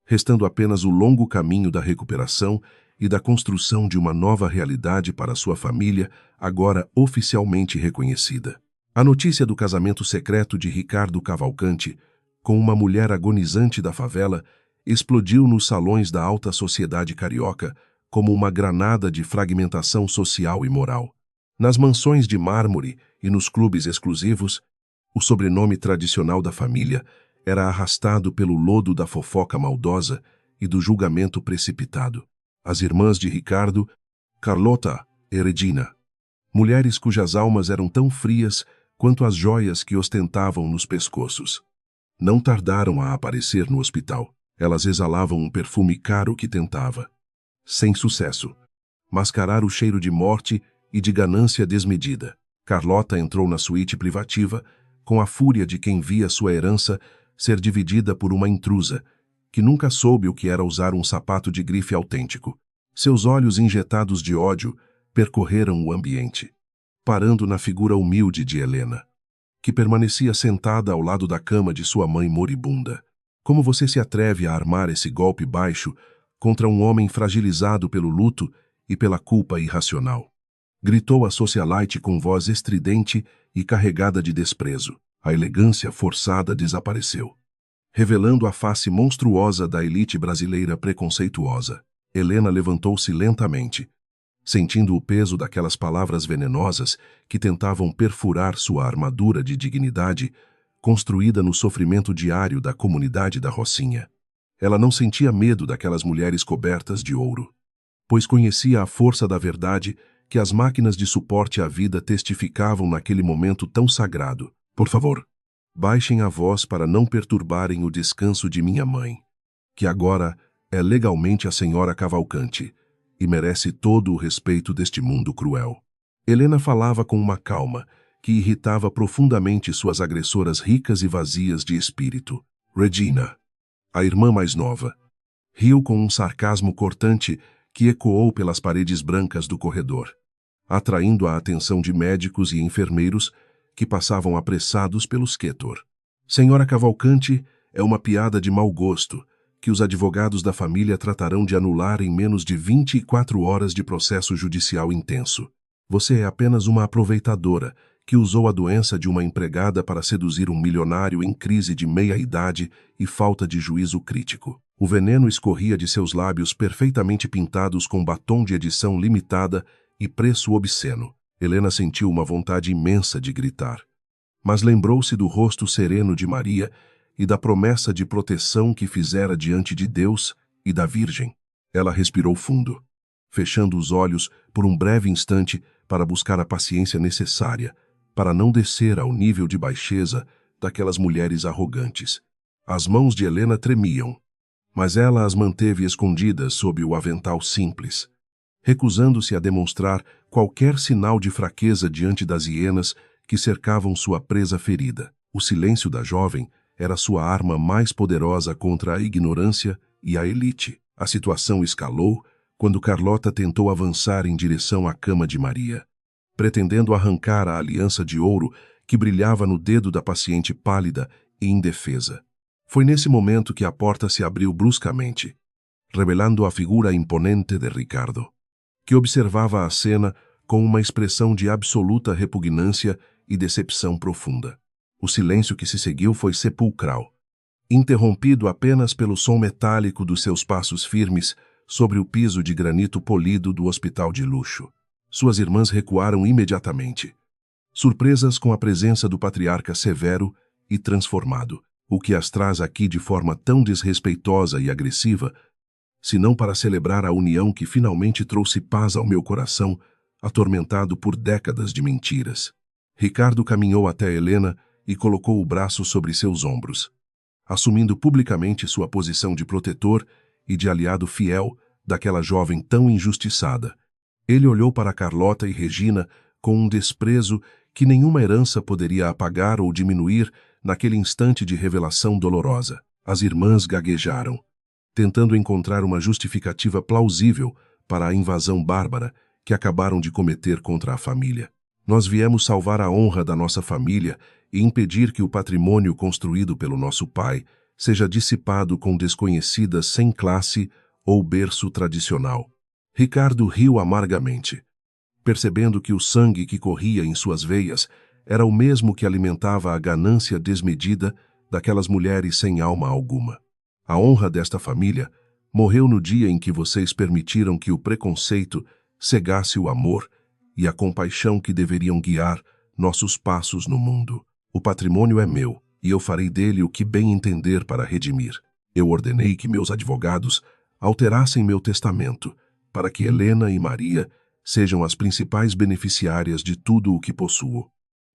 restando apenas o longo caminho da recuperação e da construção de uma nova realidade para sua família, agora oficialmente reconhecida. A notícia do casamento secreto de Ricardo Cavalcanti com uma mulher agonizante da favela explodiu nos salões da alta sociedade carioca como uma granada de fragmentação social e moral. Nas mansões de mármore e nos clubes exclusivos, o sobrenome tradicional da família era arrastado pelo lodo da fofoca maldosa e do julgamento precipitado. As irmãs de Ricardo, Carlota e Regina, mulheres cujas almas eram tão frias quanto as joias que ostentavam nos pescoços, não tardaram a aparecer no hospital. Elas exalavam um perfume caro que tentava, sem sucesso, mascarar o cheiro de morte e de ganância desmedida. Carlota entrou na suíte privativa com a fúria de quem via sua herança ser dividida por uma intrusa, que nunca soube o que era usar um sapato de grife autêntico. Seus olhos injetados de ódio percorreram o ambiente, parando na figura humilde de Helena, que permanecia sentada ao lado da cama de sua mãe moribunda. Como você se atreve a armar esse golpe baixo contra um homem fragilizado pelo luto e pela culpa irracional? Gritou a socialite com voz estridente e carregada de desprezo. A elegância forçada desapareceu, revelando a face monstruosa da elite brasileira preconceituosa. Helena levantou-se lentamente, sentindo o peso daquelas palavras venenosas que tentavam perfurar sua armadura de dignidade, construída no sofrimento diário da comunidade da Rocinha. Ela não sentia medo daquelas mulheres cobertas de ouro, pois conhecia a força da verdade que as máquinas de suporte à vida testificavam naquele momento tão sagrado. Por favor, baixem a voz para não perturbarem o descanso de minha mãe, que agora é legalmente a senhora Cavalcanti e merece todo o respeito deste mundo cruel. Helena falava com uma calma que irritava profundamente suas agressoras ricas e vazias de espírito. Regina, a irmã mais nova, riu com um sarcasmo cortante que ecoou pelas paredes brancas do corredor, atraindo a atenção de médicos e enfermeiros que passavam apressados pelo esquetor. Senhora Cavalcanti é uma piada de mau gosto que os advogados da família tratarão de anular em menos de 24 horas de processo judicial intenso. Você é apenas uma aproveitadora que usou a doença de uma empregada para seduzir um milionário em crise de meia-idade e falta de juízo crítico. O veneno escorria de seus lábios perfeitamente pintados com batom de edição limitada e preço obsceno. Helena sentiu uma vontade imensa de gritar, mas lembrou-se do rosto sereno de Maria e da promessa de proteção que fizera diante de Deus e da Virgem. Ela respirou fundo, fechando os olhos por um breve instante para buscar a paciência necessária para não descer ao nível de baixeza daquelas mulheres arrogantes. As mãos de Helena tremiam, mas ela as manteve escondidas sob o avental simples, recusando-se a demonstrar qualquer sinal de fraqueza diante das hienas que cercavam sua presa ferida. O silêncio da jovem era sua arma mais poderosa contra a ignorância e a elite. A situação escalou quando Carlota tentou avançar em direção à cama de Maria, pretendendo arrancar a aliança de ouro que brilhava no dedo da paciente pálida e indefesa. Foi nesse momento que a porta se abriu bruscamente, revelando a figura imponente de Ricardo, que observava a cena com uma expressão de absoluta repugnância e decepção profunda. O silêncio que se seguiu foi sepulcral, interrompido apenas pelo som metálico dos seus passos firmes sobre o piso de granito polido do hospital de luxo. Suas irmãs recuaram imediatamente, surpresas com a presença do patriarca severo e transformado. O que as traz aqui de forma tão desrespeitosa e agressiva, senão para celebrar a união que finalmente trouxe paz ao meu coração, atormentado por décadas de mentiras. Ricardo caminhou até Helena e colocou o braço sobre seus ombros, assumindo publicamente sua posição de protetor e de aliado fiel daquela jovem tão injustiçada. Ele olhou para Carlota e Regina com um desprezo que nenhuma herança poderia apagar ou diminuir naquele instante de revelação dolorosa. As irmãs gaguejaram, tentando encontrar uma justificativa plausível para a invasão bárbara que acabaram de cometer contra a família. Nós viemos salvar a honra da nossa família e impedir que o patrimônio construído pelo nosso pai seja dissipado com desconhecidas sem classe ou berço tradicional. Ricardo riu amargamente, percebendo que o sangue que corria em suas veias era o mesmo que alimentava a ganância desmedida daquelas mulheres sem alma alguma. A honra desta família morreu no dia em que vocês permitiram que o preconceito cegasse o amor e a compaixão que deveriam guiar nossos passos no mundo. O patrimônio é meu, e eu farei dele o que bem entender para redimir. Eu ordenei que meus advogados alterassem meu testamento, para que Helena e Maria sejam as principais beneficiárias de tudo o que possuo,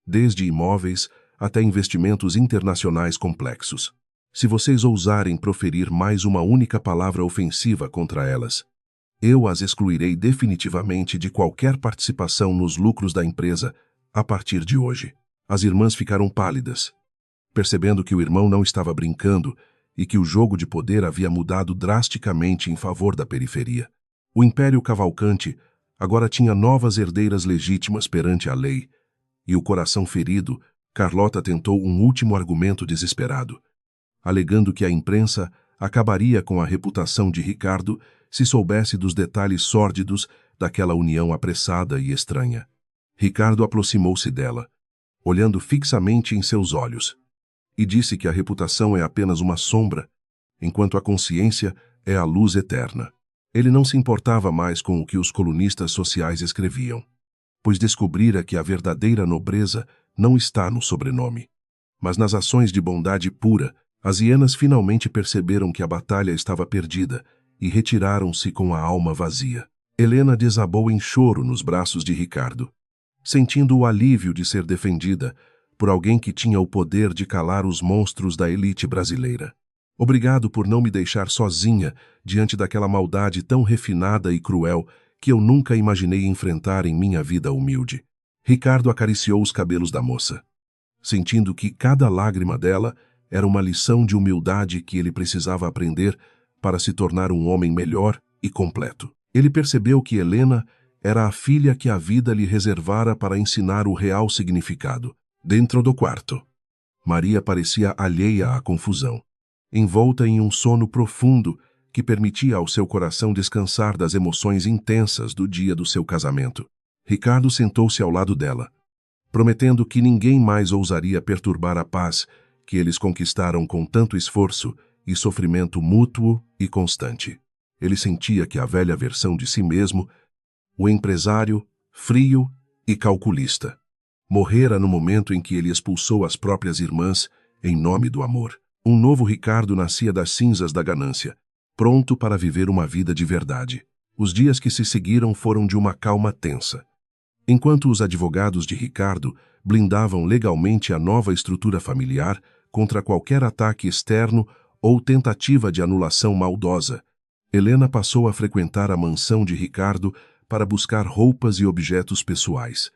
desde imóveis até investimentos internacionais complexos. Se vocês ousarem proferir mais uma única palavra ofensiva contra elas, eu as excluirei definitivamente de qualquer participação nos lucros da empresa a partir de hoje. As irmãs ficaram pálidas, percebendo que o irmão não estava brincando e que o jogo de poder havia mudado drasticamente em favor da periferia. O Império Cavalcante agora tinha novas herdeiras legítimas perante a lei, e o coração ferido, Carlota tentou um último argumento desesperado, alegando que a imprensa acabaria com a reputação de Ricardo se soubesse dos detalhes sórdidos daquela união apressada e estranha. Ricardo aproximou-se dela, olhando fixamente em seus olhos, e disse que a reputação é apenas uma sombra, enquanto a consciência é a luz eterna. Ele não se importava mais com o que os colunistas sociais escreviam, pois descobrira que a verdadeira nobreza não está no sobrenome, mas nas ações de bondade pura. As hienas finalmente perceberam que a batalha estava perdida e retiraram-se com a alma vazia. Helena desabou em choro nos braços de Ricardo, sentindo o alívio de ser defendida por alguém que tinha o poder de calar os monstros da elite brasileira. Obrigado por não me deixar sozinha diante daquela maldade tão refinada e cruel que eu nunca imaginei enfrentar em minha vida humilde. Ricardo acariciou os cabelos da moça, sentindo que cada lágrima dela era uma lição de humildade que ele precisava aprender para se tornar um homem melhor e completo. Ele percebeu que Helena era a filha que a vida lhe reservara para ensinar o real significado. Dentro do quarto, Maria parecia alheia à confusão, envolta em um sono profundo que permitia ao seu coração descansar das emoções intensas do dia do seu casamento. Ricardo sentou-se ao lado dela, prometendo que ninguém mais ousaria perturbar a paz que eles conquistaram com tanto esforço e sofrimento mútuo e constante. Ele sentia que a velha versão de si mesmo, o empresário, frio e calculista, morrera no momento em que ele expulsou as próprias irmãs em nome do amor. Um novo Ricardo nascia das cinzas da ganância, pronto para viver uma vida de verdade. Os dias que se seguiram foram de uma calma tensa. Enquanto os advogados de Ricardo blindavam legalmente a nova estrutura familiar contra qualquer ataque externo ou tentativa de anulação maldosa, Helena passou a frequentar a mansão de Ricardo para buscar roupas e objetos pessoais,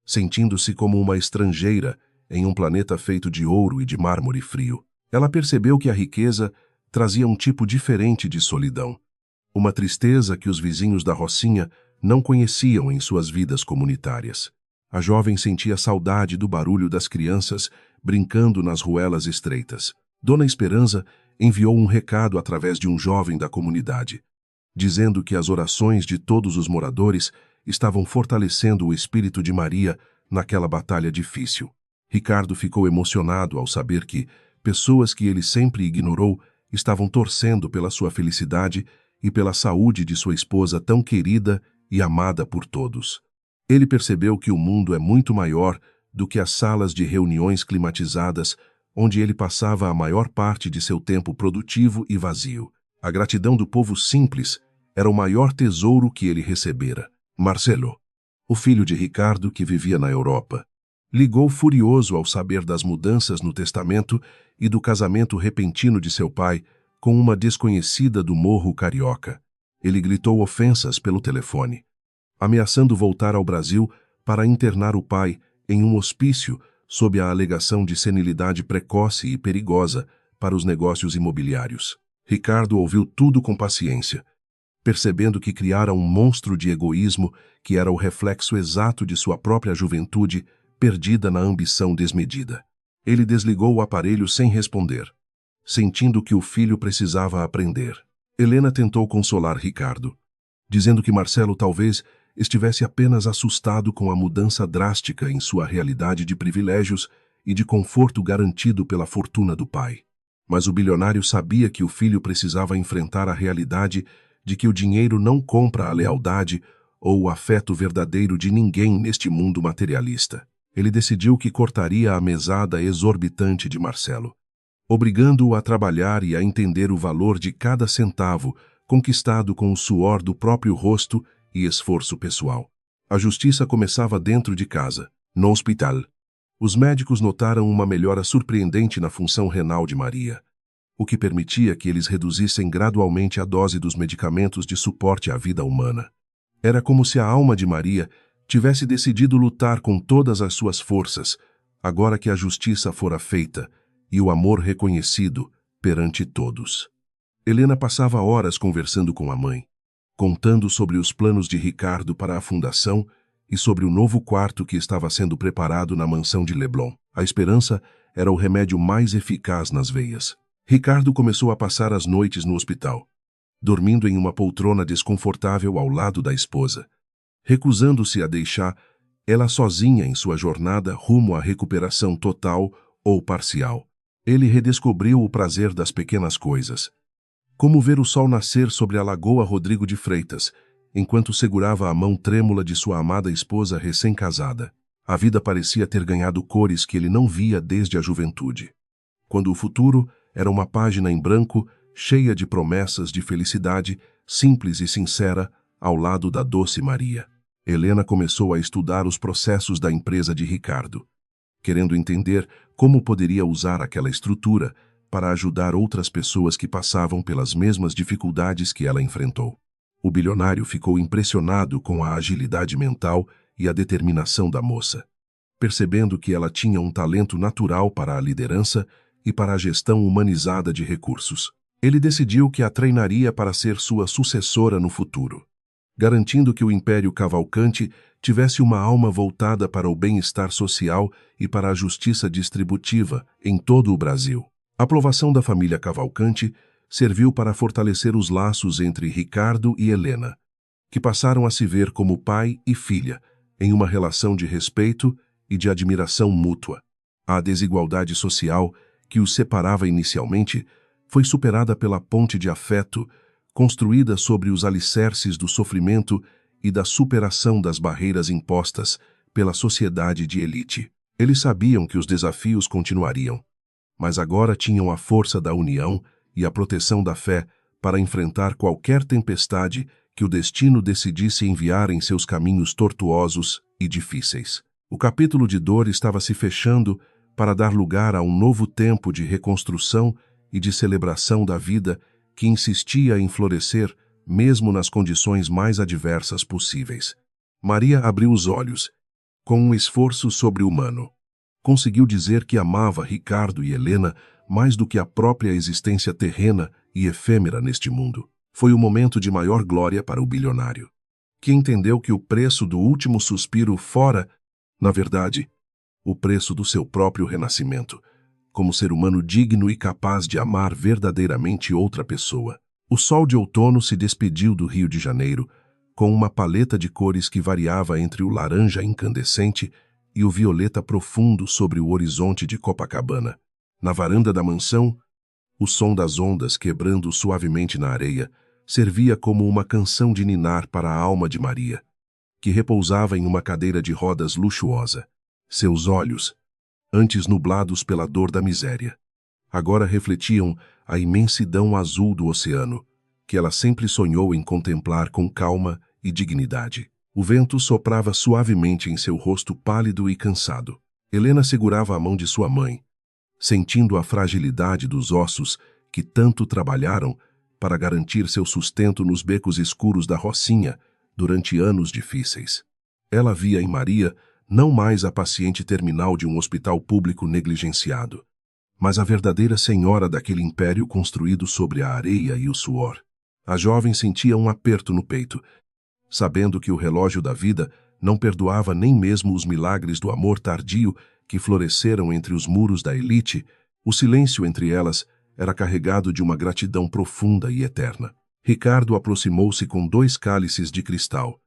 sentindo-se como uma estrangeira em um planeta feito de ouro e de mármore frio. Ela percebeu que a riqueza trazia um tipo diferente de solidão, uma tristeza que os vizinhos da Rocinha não conheciam em suas vidas comunitárias. A jovem sentia saudade do barulho das crianças brincando nas ruelas estreitas. Dona Esperança enviou um recado através de um jovem da comunidade, dizendo que as orações de todos os moradores estavam fortalecendo o espírito de Maria naquela batalha difícil. Ricardo ficou emocionado ao saber que pessoas que ele sempre ignorou estavam torcendo pela sua felicidade e pela saúde de sua esposa tão querida e amada por todos. Ele percebeu que o mundo é muito maior do que as salas de reuniões climatizadas onde ele passava a maior parte de seu tempo produtivo e vazio. A gratidão do povo simples era o maior tesouro que ele recebera. Marcelo, o filho de Ricardo que vivia na Europa, ligou furioso ao saber das mudanças no testamento e do casamento repentino de seu pai com uma desconhecida do Morro Carioca. Ele gritou ofensas pelo telefone, ameaçando voltar ao Brasil para internar o pai em um hospício, sob a alegação de senilidade precoce e perigosa para os negócios imobiliários. Ricardo ouviu tudo com paciência, percebendo que criara um monstro de egoísmo que era o reflexo exato de sua própria juventude, perdida na ambição desmedida. Ele desligou o aparelho sem responder, sentindo que o filho precisava aprender. Helena tentou consolar Ricardo, dizendo que Marcelo talvez estivesse apenas assustado com a mudança drástica em sua realidade de privilégios e de conforto garantido pela fortuna do pai. Mas o bilionário sabia que o filho precisava enfrentar a realidade de que o dinheiro não compra a lealdade ou o afeto verdadeiro de ninguém neste mundo materialista. Ele decidiu que cortaria a mesada exorbitante de Marcelo, obrigando-o a trabalhar e a entender o valor de cada centavo conquistado com o suor do próprio rosto e esforço pessoal. A justiça começava dentro de casa, no hospital. Os médicos notaram uma melhora surpreendente na função renal de Maria, o que permitia que eles reduzissem gradualmente a dose dos medicamentos de suporte à vida humana. Era como se a alma de Maria tivesse decidido lutar com todas as suas forças, agora que a justiça fora feita e o amor reconhecido perante todos. Helena passava horas conversando com a mãe, contando sobre os planos de Ricardo para a fundação e sobre o novo quarto que estava sendo preparado na mansão de Leblon. A esperança era o remédio mais eficaz nas veias. Ricardo começou a passar as noites no hospital, dormindo em uma poltrona desconfortável ao lado da esposa, recusando-se a deixar ela sozinha em sua jornada rumo à recuperação total ou parcial. Ele redescobriu o prazer das pequenas coisas, como ver o sol nascer sobre a Lagoa Rodrigo de Freitas, enquanto segurava a mão trêmula de sua amada esposa recém-casada. A vida parecia ter ganhado cores que ele não via desde a juventude, quando o futuro era uma página em branco, cheia de promessas de felicidade, simples e sincera, ao lado da doce Maria. Helena começou a estudar os processos da empresa de Ricardo, querendo entender como poderia usar aquela estrutura para ajudar outras pessoas que passavam pelas mesmas dificuldades que ela enfrentou. O bilionário ficou impressionado com a agilidade mental e a determinação da moça, percebendo que ela tinha um talento natural para a liderança e para a gestão humanizada de recursos. Ele decidiu que a treinaria para ser sua sucessora no futuro, garantindo que o Império Cavalcante tivesse uma alma voltada para o bem-estar social e para a justiça distributiva em todo o Brasil. A aprovação da família Cavalcante serviu para fortalecer os laços entre Ricardo e Helena, que passaram a se ver como pai e filha, em uma relação de respeito e de admiração mútua. A desigualdade social que os separava inicialmente foi superada pela ponte de afeto construída sobre os alicerces do sofrimento e da superação das barreiras impostas pela sociedade de elite. Eles sabiam que os desafios continuariam, mas agora tinham a força da união e a proteção da fé para enfrentar qualquer tempestade que o destino decidisse enviar em seus caminhos tortuosos e difíceis. O capítulo de dor estava se fechando para dar lugar a um novo tempo de reconstrução e de celebração da vida que insistia em florescer mesmo nas condições mais adversas possíveis. Maria abriu os olhos, com um esforço sobre-humano. Conseguiu dizer que amava Ricardo e Helena mais do que a própria existência terrena e efêmera neste mundo. Foi o momento de maior glória para o bilionário, que entendeu que o preço do último suspiro fora, na verdade, o preço do seu próprio renascimento, como ser humano digno e capaz de amar verdadeiramente outra pessoa. O sol de outono se despediu do Rio de Janeiro, com uma paleta de cores que variava entre o laranja incandescente e o violeta profundo sobre o horizonte de Copacabana. Na varanda da mansão, o som das ondas quebrando suavemente na areia servia como uma canção de ninar para a alma de Maria, que repousava em uma cadeira de rodas luxuosa. Seus olhos, antes nublados pela dor da miséria, agora refletiam a imensidão azul do oceano, que ela sempre sonhou em contemplar com calma e dignidade. O vento soprava suavemente em seu rosto pálido e cansado. Helena segurava a mão de sua mãe, sentindo a fragilidade dos ossos que tanto trabalharam para garantir seu sustento nos becos escuros da Rocinha durante anos difíceis. Ela via em Maria não mais a paciente terminal de um hospital público negligenciado, mas a verdadeira senhora daquele império construído sobre a areia e o suor. A jovem sentia um aperto no peito, sabendo que o relógio da vida não perdoava nem mesmo os milagres do amor tardio que floresceram entre os muros da elite. O silêncio entre elas era carregado de uma gratidão profunda e eterna. Ricardo aproximou-se com 2 cálices de cristal.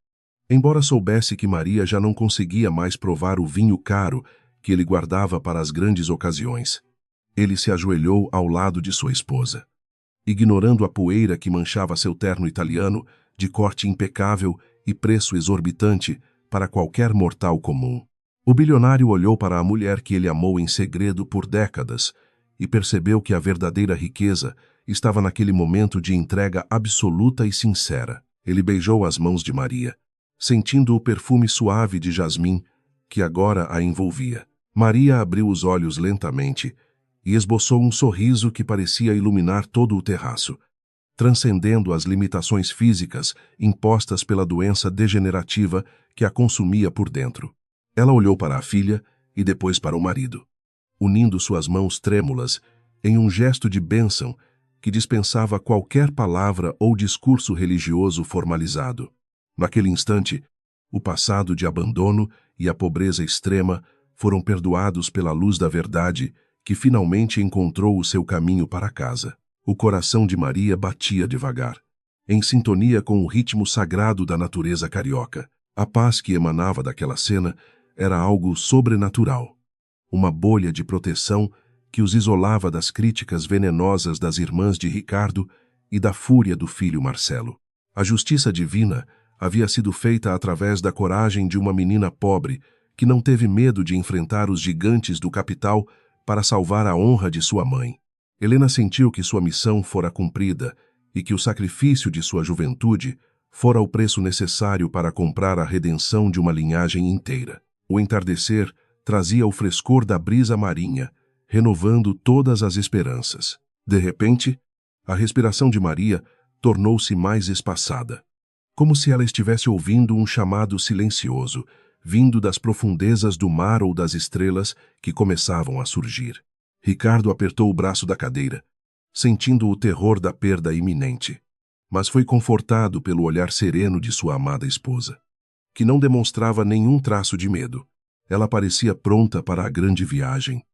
Embora soubesse que Maria já não conseguia mais provar o vinho caro que ele guardava para as grandes ocasiões, ele se ajoelhou ao lado de sua esposa. Ignorando a poeira que manchava seu terno italiano, de corte impecável e preço exorbitante para qualquer mortal comum, o bilionário olhou para a mulher que ele amou em segredo por décadas e percebeu que a verdadeira riqueza estava naquele momento de entrega absoluta e sincera. Ele beijou as mãos de Maria, sentindo o perfume suave de jasmim que agora a envolvia. Maria abriu os olhos lentamente e esboçou um sorriso que parecia iluminar todo o terraço, transcendendo as limitações físicas impostas pela doença degenerativa que a consumia por dentro. Ela olhou para a filha e depois para o marido, unindo suas mãos trêmulas em um gesto de bênção que dispensava qualquer palavra ou discurso religioso formalizado. Naquele instante, o passado de abandono e a pobreza extrema foram perdoados pela luz da verdade que finalmente encontrou o seu caminho para casa. O coração de Maria batia devagar, em sintonia com o ritmo sagrado da natureza carioca. A paz que emanava daquela cena era algo sobrenatural, uma bolha de proteção que os isolava das críticas venenosas das irmãs de Ricardo e da fúria do filho Marcelo. A justiça divina havia sido feita através da coragem de uma menina pobre que não teve medo de enfrentar os gigantes do capital para salvar a honra de sua mãe. Helena sentiu que sua missão fora cumprida e que o sacrifício de sua juventude fora o preço necessário para comprar a redenção de uma linhagem inteira. O entardecer trazia o frescor da brisa marinha, renovando todas as esperanças. De repente, a respiração de Maria tornou-se mais espaçada, como se ela estivesse ouvindo um chamado silencioso, vindo das profundezas do mar ou das estrelas que começavam a surgir. Ricardo apertou o braço da cadeira, sentindo o terror da perda iminente, mas foi confortado pelo olhar sereno de sua amada esposa, que não demonstrava nenhum traço de medo. Ela parecia pronta para a grande viagem,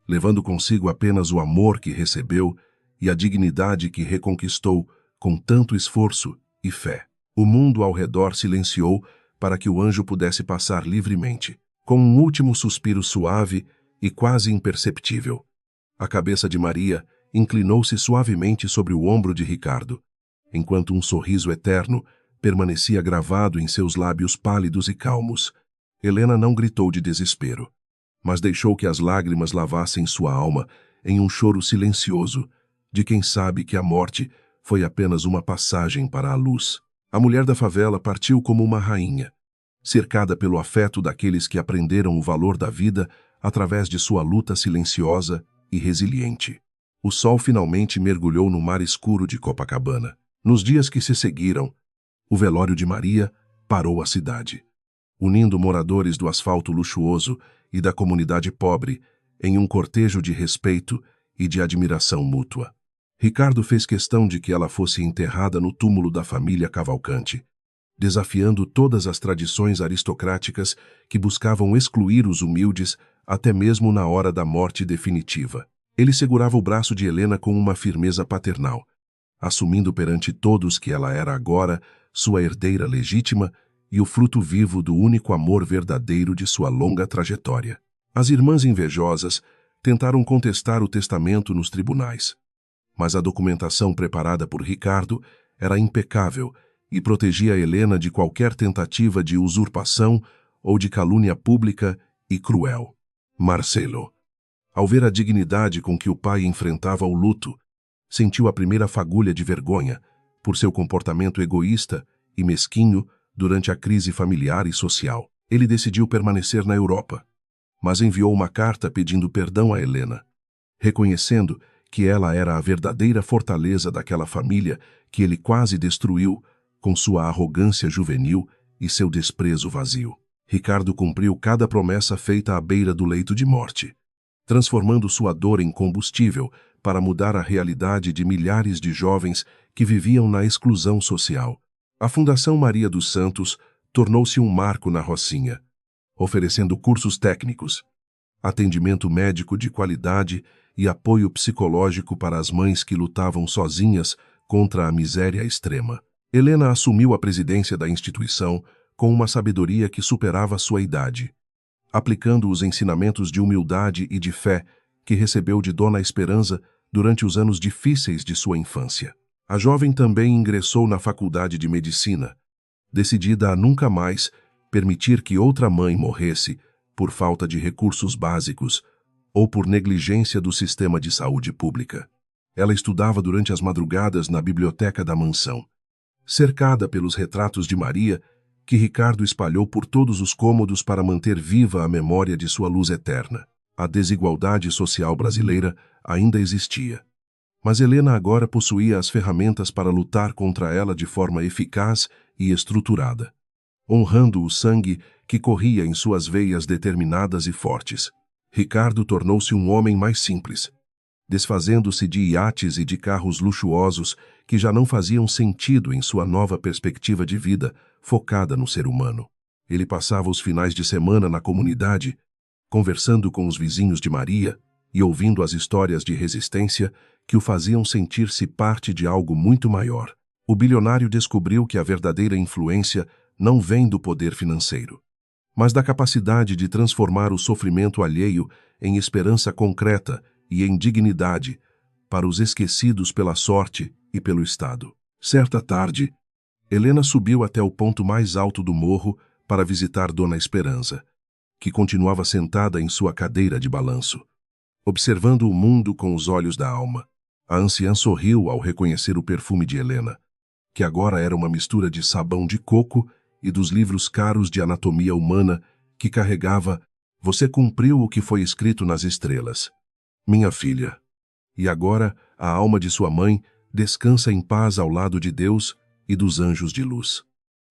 levando consigo apenas o amor que recebeu e a dignidade que reconquistou com tanto esforço e fé. O mundo ao redor silenciou para que o anjo pudesse passar livremente, com um último suspiro suave e quase imperceptível. A cabeça de Maria inclinou-se suavemente sobre o ombro de Ricardo, enquanto um sorriso eterno permanecia gravado em seus lábios pálidos e calmos. Helena não gritou de desespero, mas deixou que as lágrimas lavassem sua alma em um choro silencioso de quem sabe que a morte foi apenas uma passagem para a luz. A mulher da favela partiu como uma rainha, cercada pelo afeto daqueles que aprenderam o valor da vida através de sua luta silenciosa e resiliente. O sol finalmente mergulhou no mar escuro de Copacabana. Nos dias que se seguiram, o velório de Maria parou a cidade, unindo moradores do asfalto luxuoso e da comunidade pobre em um cortejo de respeito e de admiração mútua. Ricardo fez questão de que ela fosse enterrada no túmulo da família Cavalcante, desafiando todas as tradições aristocráticas que buscavam excluir os humildes até mesmo na hora da morte definitiva. Ele segurava o braço de Helena com uma firmeza paternal, assumindo perante todos que ela era agora sua herdeira legítima e o fruto vivo do único amor verdadeiro de sua longa trajetória. As irmãs invejosas tentaram contestar o testamento nos tribunais, mas a documentação preparada por Ricardo era impecável e protegia Helena de qualquer tentativa de usurpação ou de calúnia pública e cruel. Marcelo, ao ver a dignidade com que o pai enfrentava o luto, sentiu a primeira fagulha de vergonha por seu comportamento egoísta e mesquinho durante a crise familiar e social. Ele decidiu permanecer na Europa, mas enviou uma carta pedindo perdão a Helena, reconhecendo que ela era a verdadeira fortaleza daquela família que ele quase destruiu com sua arrogância juvenil e seu desprezo vazio. Ricardo cumpriu cada promessa feita à beira do leito de morte, transformando sua dor em combustível para mudar a realidade de milhares de jovens que viviam na exclusão social. A Fundação Maria dos Santos tornou-se um marco na Rocinha, oferecendo cursos técnicos, atendimento médico de qualidade e apoio psicológico para as mães que lutavam sozinhas contra a miséria extrema. Helena assumiu a presidência da instituição com uma sabedoria que superava sua idade, aplicando os ensinamentos de humildade e de fé que recebeu de Dona Esperança durante os anos difíceis de sua infância. A jovem também ingressou na faculdade de medicina, decidida a nunca mais permitir que outra mãe morresse por falta de recursos básicos ou por negligência do sistema de saúde pública. Ela estudava durante as madrugadas na biblioteca da mansão, cercada pelos retratos de Maria que Ricardo espalhou por todos os cômodos para manter viva a memória de sua luz eterna. A desigualdade social brasileira ainda existia, mas Helena agora possuía as ferramentas para lutar contra ela de forma eficaz e estruturada, honrando o sangue que corria em suas veias determinadas e fortes. Ricardo tornou-se um homem mais simples, desfazendo-se de iates e de carros luxuosos que já não faziam sentido em sua nova perspectiva de vida focada no ser humano. Ele passava os finais de semana na comunidade, conversando com os vizinhos de Maria e ouvindo as histórias de resistência que o faziam sentir-se parte de algo muito maior. O bilionário descobriu que a verdadeira influência não vem do poder financeiro, mas da capacidade de transformar o sofrimento alheio em esperança concreta e em dignidade para os esquecidos pela sorte e pelo Estado. Certa tarde, Helena subiu até o ponto mais alto do morro para visitar Dona Esperança, que continuava sentada em sua cadeira de balanço, observando o mundo com os olhos da alma. A anciã sorriu ao reconhecer o perfume de Helena, que agora era uma mistura de sabão de coco e dos livros caros de anatomia humana que carregava "Você cumpriu o que foi escrito nas estrelas, minha filha, e agora a alma de sua mãe descansa em paz ao lado de Deus e dos anjos de luz",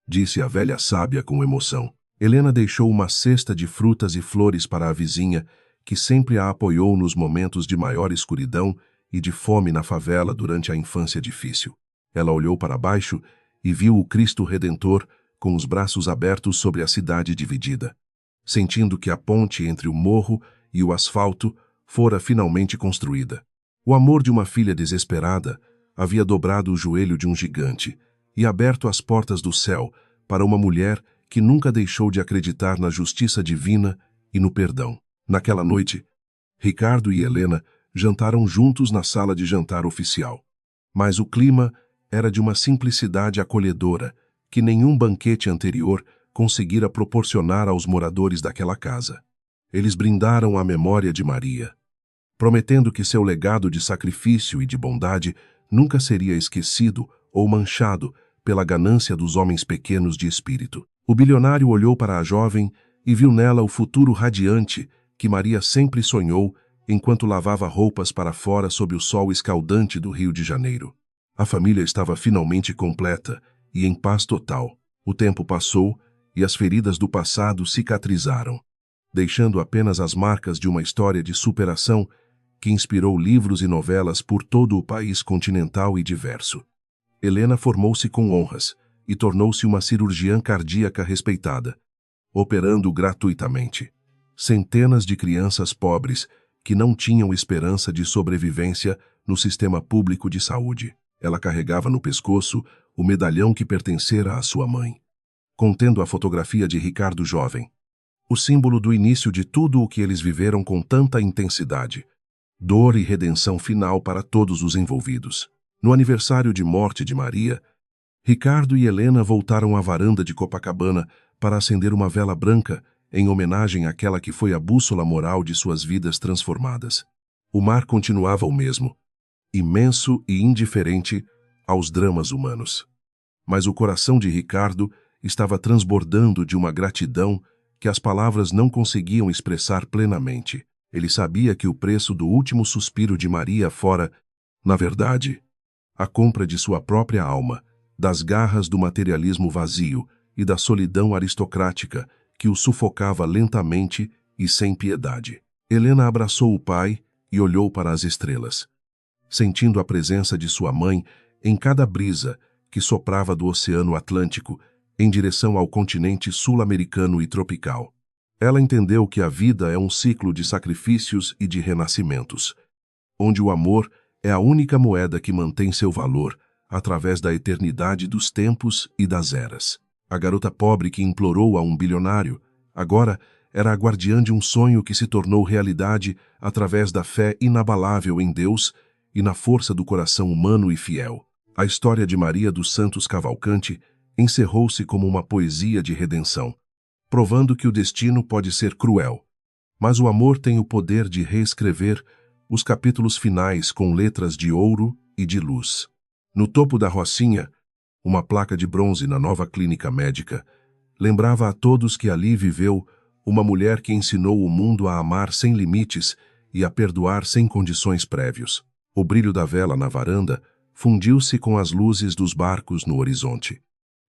disse a velha sábia com emoção. Helena deixou uma cesta de frutas e flores para a vizinha, que sempre a apoiou nos momentos de maior escuridão e de fome na favela durante a infância difícil. Ela olhou para baixo e viu o Cristo Redentor com os braços abertos sobre a cidade dividida, sentindo que a ponte entre o morro e o asfalto fora finalmente construída. O amor de uma filha desesperada havia dobrado o joelho de um gigante e aberto as portas do céu para uma mulher que nunca deixou de acreditar na justiça divina e no perdão. Naquela noite, Ricardo e Helena jantaram juntos na sala de jantar oficial, mas o clima era de uma simplicidade acolhedora que nenhum banquete anterior conseguira proporcionar aos moradores daquela casa. Eles brindaram à memória de Maria, prometendo que seu legado de sacrifício e de bondade nunca seria esquecido ou manchado pela ganância dos homens pequenos de espírito. O bilionário olhou para a jovem e viu nela o futuro radiante que Maria sempre sonhou enquanto lavava roupas para fora sob o sol escaldante do Rio de Janeiro. A família estava finalmente completa e em paz total. O tempo passou e as feridas do passado cicatrizaram, deixando apenas as marcas de uma história de superação que inspirou livros e novelas por todo o país continental e diverso. Helena formou-se com honras e tornou-se uma cirurgiã cardíaca respeitada, operando gratuitamente centenas de crianças pobres que não tinham esperança de sobrevivência no sistema público de saúde. Ela carregava no pescoço o medalhão que pertencera à sua mãe, contendo a fotografia de Ricardo jovem, o símbolo do início de tudo o que eles viveram com tanta intensidade, dor e redenção final para todos os envolvidos. No aniversário de morte de Maria, Ricardo e Helena voltaram à varanda de Copacabana para acender uma vela branca em homenagem àquela que foi a bússola moral de suas vidas transformadas. O mar continuava o mesmo, imenso e indiferente aos dramas humanos. Mas o coração de Ricardo estava transbordando de uma gratidão que as palavras não conseguiam expressar plenamente. Ele sabia que o preço do último suspiro de Maria fora, na verdade, a compra de sua própria alma, das garras do materialismo vazio e da solidão aristocrática que o sufocava lentamente e sem piedade. Helena abraçou o pai e olhou para as estrelas, sentindo a presença de sua mãe em cada brisa que soprava do Oceano Atlântico em direção ao continente sul-americano e tropical. Ela entendeu que a vida é um ciclo de sacrifícios e de renascimentos, onde o amor é a única moeda que mantém seu valor através da eternidade dos tempos e das eras. A garota pobre que implorou a um bilionário, agora era a guardiã de um sonho que se tornou realidade através da fé inabalável em Deus e na força do coração humano e fiel. A história de Maria dos Santos Cavalcante encerrou-se como uma poesia de redenção, provando que o destino pode ser cruel, mas o amor tem o poder de reescrever os capítulos finais com letras de ouro e de luz. No topo da Rocinha, uma placa de bronze na nova clínica médica lembrava a todos que ali viveu uma mulher que ensinou o mundo a amar sem limites e a perdoar sem condições prévios. O brilho da vela na varanda fundiu-se com as luzes dos barcos no horizonte,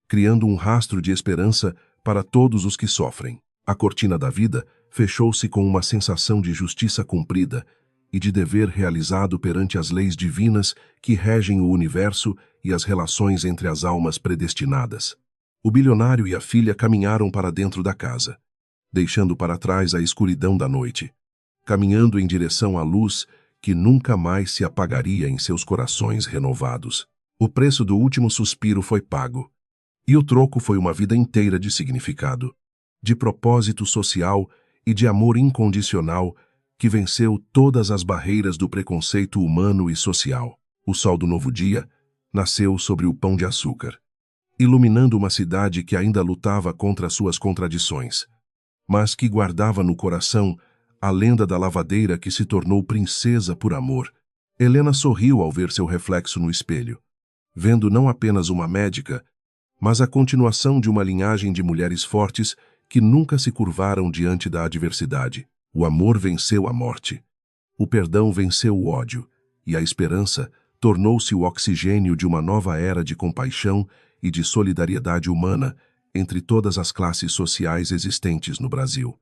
criando um rastro de esperança para todos os que sofrem. A cortina da vida fechou-se com uma sensação de justiça cumprida e de dever realizado perante as leis divinas que regem o universo e as relações entre as almas predestinadas. O bilionário e a filha caminharam para dentro da casa, deixando para trás a escuridão da noite, caminhando em direção à luz que nunca mais se apagaria em seus corações renovados. O preço do último suspiro foi pago, e o troco foi uma vida inteira de significado, de propósito social e de amor incondicional que venceu todas as barreiras do preconceito humano e social. O sol do novo dia nasceu sobre o Pão de Açúcar, iluminando uma cidade que ainda lutava contra suas contradições, mas que guardava no coração a lenda da lavadeira que se tornou princesa por amor. Helena sorriu ao ver seu reflexo no espelho, vendo não apenas uma médica, mas a continuação de uma linhagem de mulheres fortes que nunca se curvaram diante da adversidade. O amor venceu a morte, o perdão venceu o ódio, e a esperança tornou-se o oxigênio de uma nova era de compaixão e de solidariedade humana entre todas as classes sociais existentes no Brasil.